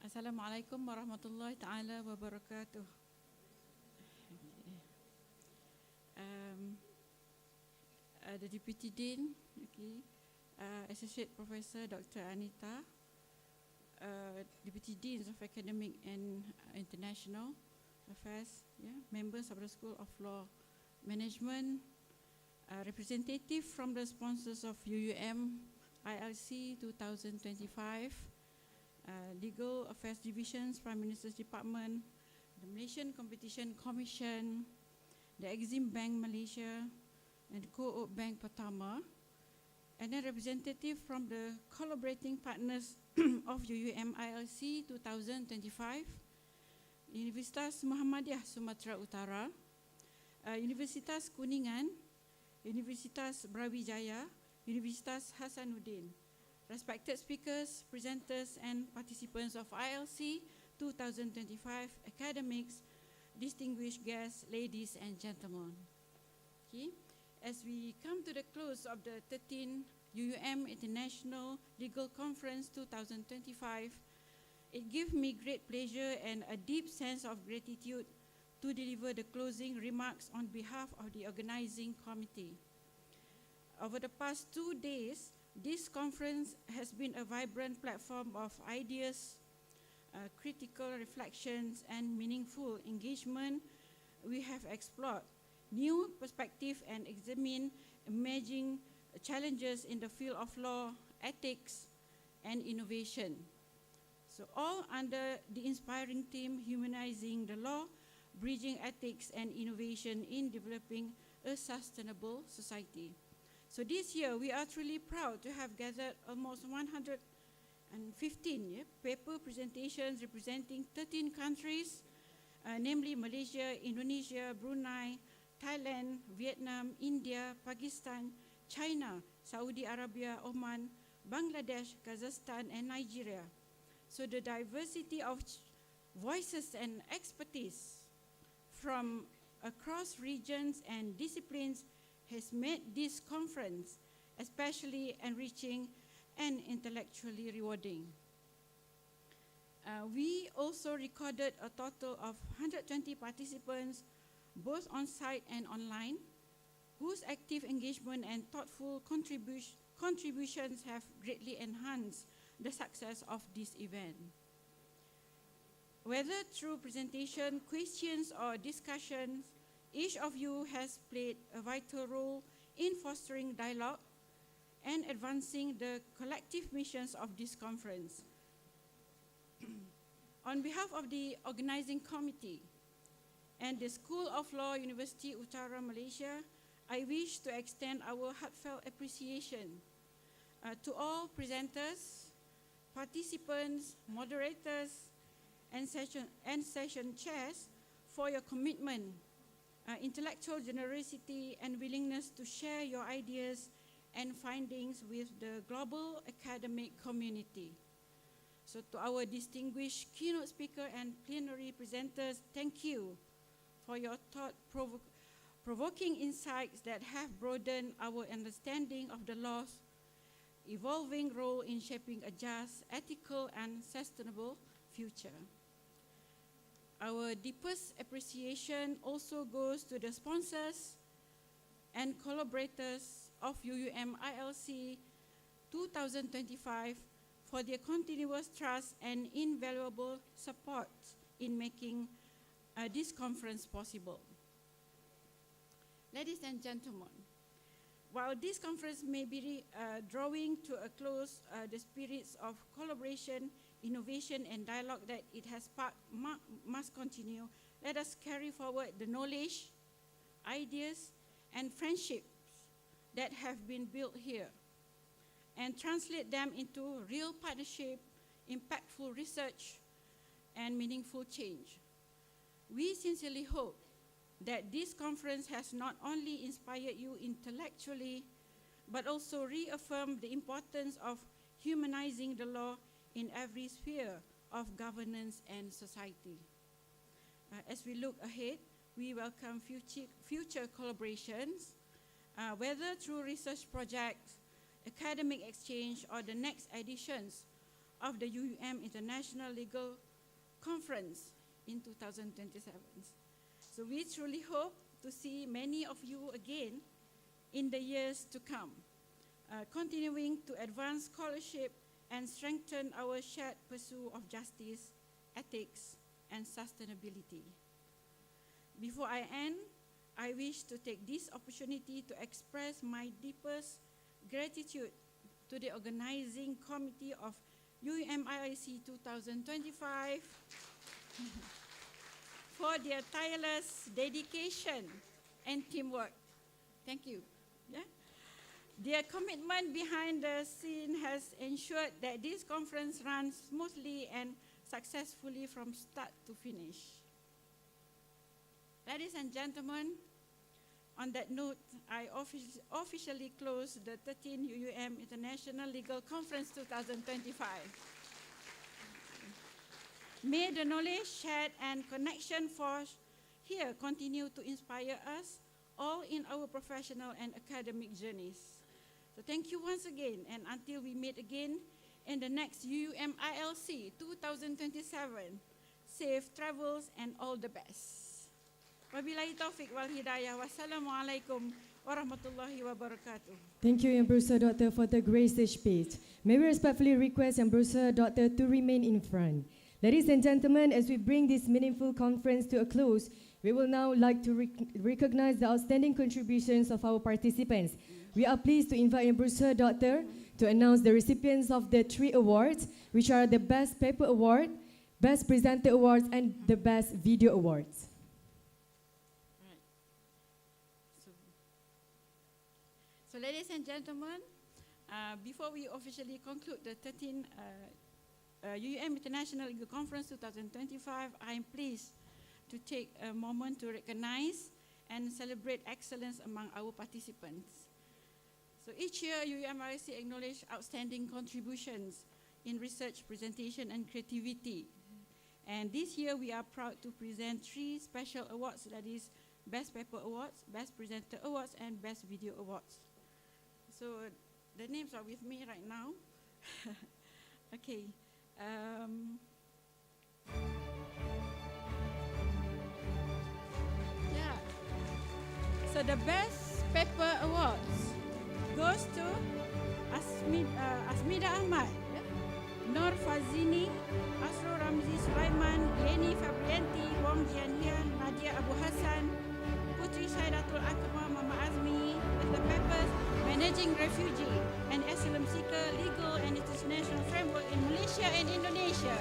Assalamualaikum warahmatullahi taala wabarakatuh. The Deputy Dean, okay, Associate Professor Dr. Anita, Deputy Deans of Academic and International Affairs, members of the School of Law Management, representative from the sponsors of UUM-ICM 2025, Legal Affairs Divisions, Prime Minister's Department, the Malaysian Competition Commission, the Exim Bank Malaysia, and Co-op Bank Pertama, and then representative from the collaborating partners of UUM-ICM 2025, Universitas Muhammadiyah Sumatera Utara, Universitas Kuningan, Universitas Brawijaya, Universitas Hasanuddin. Respected speakers, presenters, and participants of ILC 2025 academics, distinguished guests, ladies and gentlemen. Okay. As we come to the close of the 13th UUM International Legal Conference 2025, it gives me great pleasure and a deep sense of gratitude to deliver the closing remarks on behalf of the organizing committee. Over the past 2 days, this conference has been a vibrant platform of ideas, critical reflections, and meaningful engagement. We have explored new perspectives and examined emerging challenges in the field of law, ethics, and innovation. So all under the inspiring theme, Humanizing the Law, Bridging Ethics and Innovation in Developing a Sustainable Society. So this year, we are truly proud to have gathered almost 115 paper presentations representing 13 countries, namely Malaysia, Indonesia, Brunei, Thailand, Vietnam, India, Pakistan, China, Saudi Arabia, Oman, Bangladesh, Kazakhstan, and Nigeria. So the diversity of voices and expertise from across regions and disciplines has made this conference especially enriching and intellectually rewarding. We also recorded a total of 120 participants, both on-site and online, whose active engagement and thoughtful contributions have greatly enhanced the success of this event. Whether through presentation, questions, or discussions, each of you has played a vital role in fostering dialogue and advancing the collective missions of this conference. On behalf of the organizing committee and the School of Law, University Utara Malaysia, I wish to extend our heartfelt appreciation to all presenters, participants, moderators, and session chairs for your commitment, intellectual generosity, and willingness to share your ideas and findings with the global academic community. So to our distinguished keynote speaker and plenary presenters, thank you for your thought-provoking insights that have broadened our understanding of the law's evolving role in shaping a just, ethical, and sustainable future. Our deepest appreciation also goes to the sponsors and collaborators of UUM-ICM 2025 for their continuous trust and invaluable support in making this conference possible. Ladies and gentlemen, while this conference may be drawing to a close, the spirits of collaboration, innovation, and dialogue that it has sparked must continue. Let us carry forward the knowledge, ideas, and friendships that have been built here and translate them into real partnership, impactful research, and meaningful change. We sincerely hope that this conference has not only inspired you intellectually, but also reaffirmed the importance of humanizing the law in every sphere of governance and society. As we look ahead, we welcome future collaborations, whether through research projects, academic exchange, or the next editions of the UUM International Legal Conference in 2027. So we truly hope to see many of you again in the years to come. continuing to advance scholarship and strengthen our shared pursuit of justice, ethics, and sustainability. Before I end, I wish to take this opportunity to express my deepest gratitude to the organizing committee of UUM-ICM 2025 for their tireless dedication and teamwork. Thank you. Yeah? Their commitment behind the scene has ensured that this conference runs smoothly and successfully from start to finish. Ladies and gentlemen, on that note, I officially close the 13th UUM International Legal Conference 2025. May the knowledge shared and connection forged here continue to inspire us all in our professional and academic journeys. So thank you once again, and until we meet again in the next UUM-ILC 2027, safe travels and all the best. Wabillahi taufiq wal hidayah. Wassalamualaikum warahmatullahi wabarakatuh. Thank you, Yang Berusaha Doctor, for the great stage speech. May we respectfully request Yang Berusaha Doctor to remain in front. Ladies and gentlemen, as we bring this meaningful conference to a close, we will now like to recognize the outstanding contributions of our participants. We are pleased to invite Yang Berusaha Doctor to announce the recipients of the 3 awards, which are the Best Paper Award, Best Presenter Awards, and the Best Video Awards. So ladies and gentlemen, before we officially conclude the 13th UUM International Legal Conference 2025, I am pleased to take a moment to recognize and celebrate excellence among our participants. So each year, UUM-ICM acknowledges outstanding contributions in research, presentation, and creativity. And this year, we are proud to present 3 special awards, that is Best Paper Awards, Best Presenter Awards, and Best Video Awards. So the names are with me right now. Okay. Yeah. So the Best Paper Awards goes to Asmida Ahmad, Nur Fazini, Asro Ramzi Sulaiman, Leni Fabrianti, Wong Jianhian, Nadia Abu Hassan, Putri Saidatul Akmal, Mama Azmi, with the papers Managing Refugee and Asylum Seeker Legal and International Framework in Malaysia and Indonesia.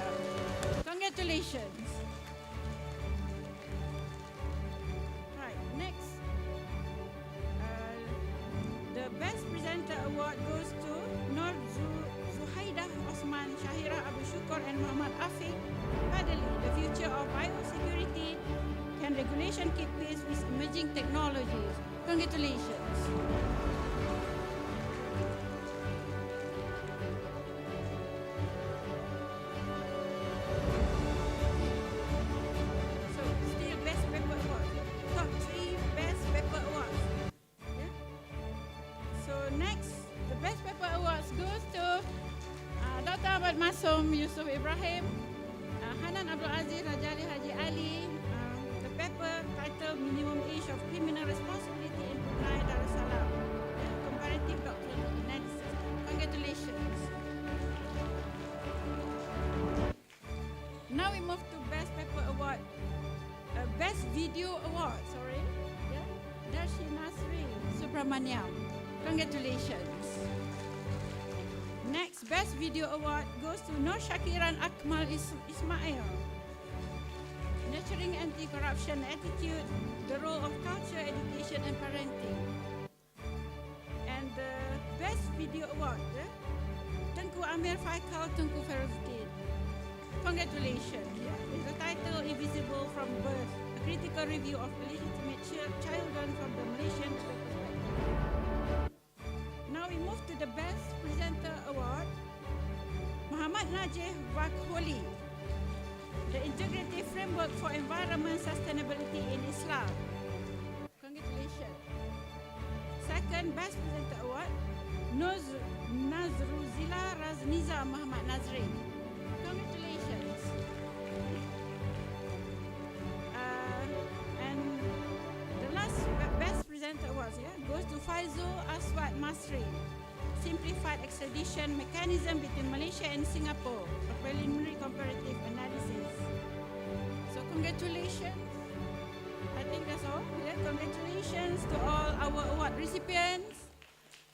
Congratulations. Right, next. The Best Presenter Award goes to Nur Zuhaidah Osman, Shahira Abu Shukor, and Muhammad Afiq Padali. The future of biosecurity. Can regulation keep pace with emerging technologies? Congratulations. So, still Best Paper Award. Top 3 Best Paper Awards. Yeah? So, next, the Best Paper Awards goes to Dr. Ahmad Masum, Yusuf Ibrahim, Hanan Abdul Aziz, Rajali Haji Ali, paper titled Minimum Age of Criminal Responsibility in Brunei Darussalam, Comparative Doctrinal Analysis. Congratulations. Now we move to Best Paper Award, Best Video Award, sorry. Yeah? Darshi Nasri Subramaniam. Congratulations. Next Best Video Award goes to Nur Shakiran Akmal Ismail. Nurturing anti-corruption attitude, the role of culture, education, and parenting. And the Best Video Award, Tengku Amir Faikal Tengku Feruzdin. Congratulations. Yeah. With the title Invisible from Birth, a critical review of illegitimate children from the Malaysian perspective. Now we move to the Best Presenter Award, Muhammad Najih Wakholi. The Integrative Framework for Environment Sustainability in Islam. Congratulations. Second Best Presenter Award, Nazruzila Razniza Muhammad Nazri. Congratulations. And the last Best Presenter Awards goes to Faizul Aswad Masri, simplified extradition mechanism between Malaysia and Singapore, a preliminary comparative analysis. So congratulations. I think that's all. Yeah, congratulations to all our award recipients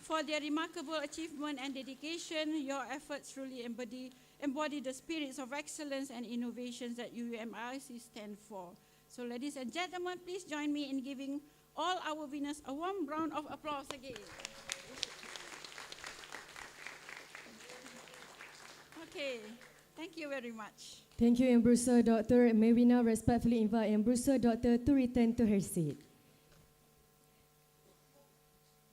for their remarkable achievement and dedication. Your efforts truly embody the spirits of excellence and innovations that UUM-ICM stand for. So ladies and gentlemen, please join me in giving all our winners a warm round of applause again. Okay, thank you very much. Thank you, Embrusa Doctor. May we now respectfully invite Embrusa Doctor to return to her seat.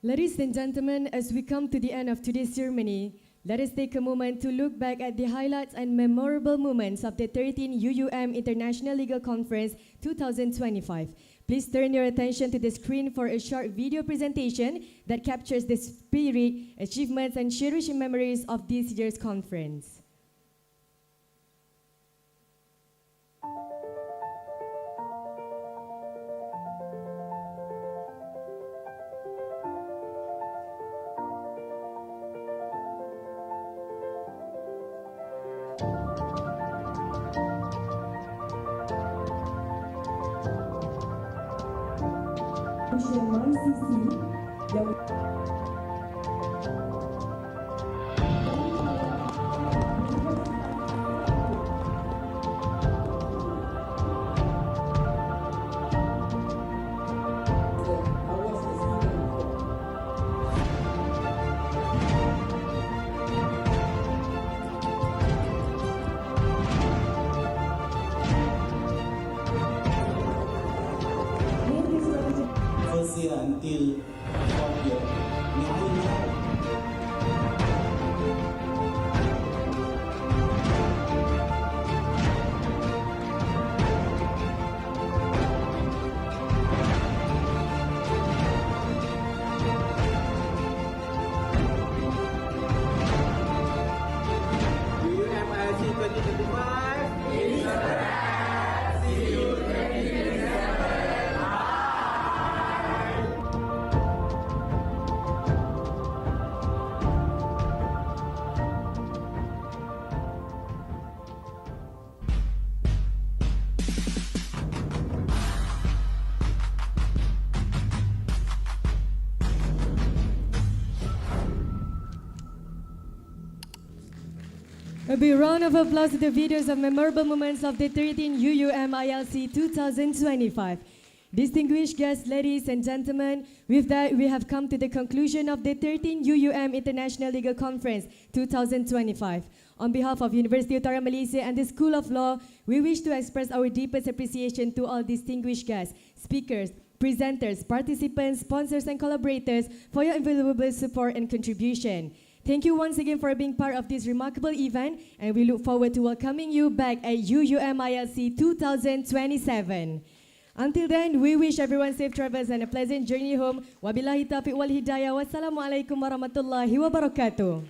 Ladies and gentlemen, as we come to the end of today's ceremony, let us take a moment to look back at the highlights and memorable moments of the 13th UUM International Legal Conference 2025. Please turn your attention to the screen for a short video presentation that captures the spirit, achievements, and cherished memories of this year's conference. First year until fourth year. UUM-ICM 2025. It's a wrap. See you 2027. A big round of applause to the videos of memorable moments of the 13th UUM-ILC 2025. Distinguished guests, ladies and gentlemen, with that, we have come to the conclusion of the 13th UUM International Legal Conference 2025. On behalf of University Utara Malaysia and the School of Law, we wish to express our deepest appreciation to all distinguished guests, speakers, presenters, participants, sponsors, and collaborators for your invaluable support and contribution. Thank you once again for being part of this remarkable event, and we look forward to welcoming you back at UUM-ILC 2027. Until then, we wish everyone safe travels and a pleasant journey home. Wabillahi taufiq wal hidayah. Wassalamualaikum warahmatullahi wabarakatuh.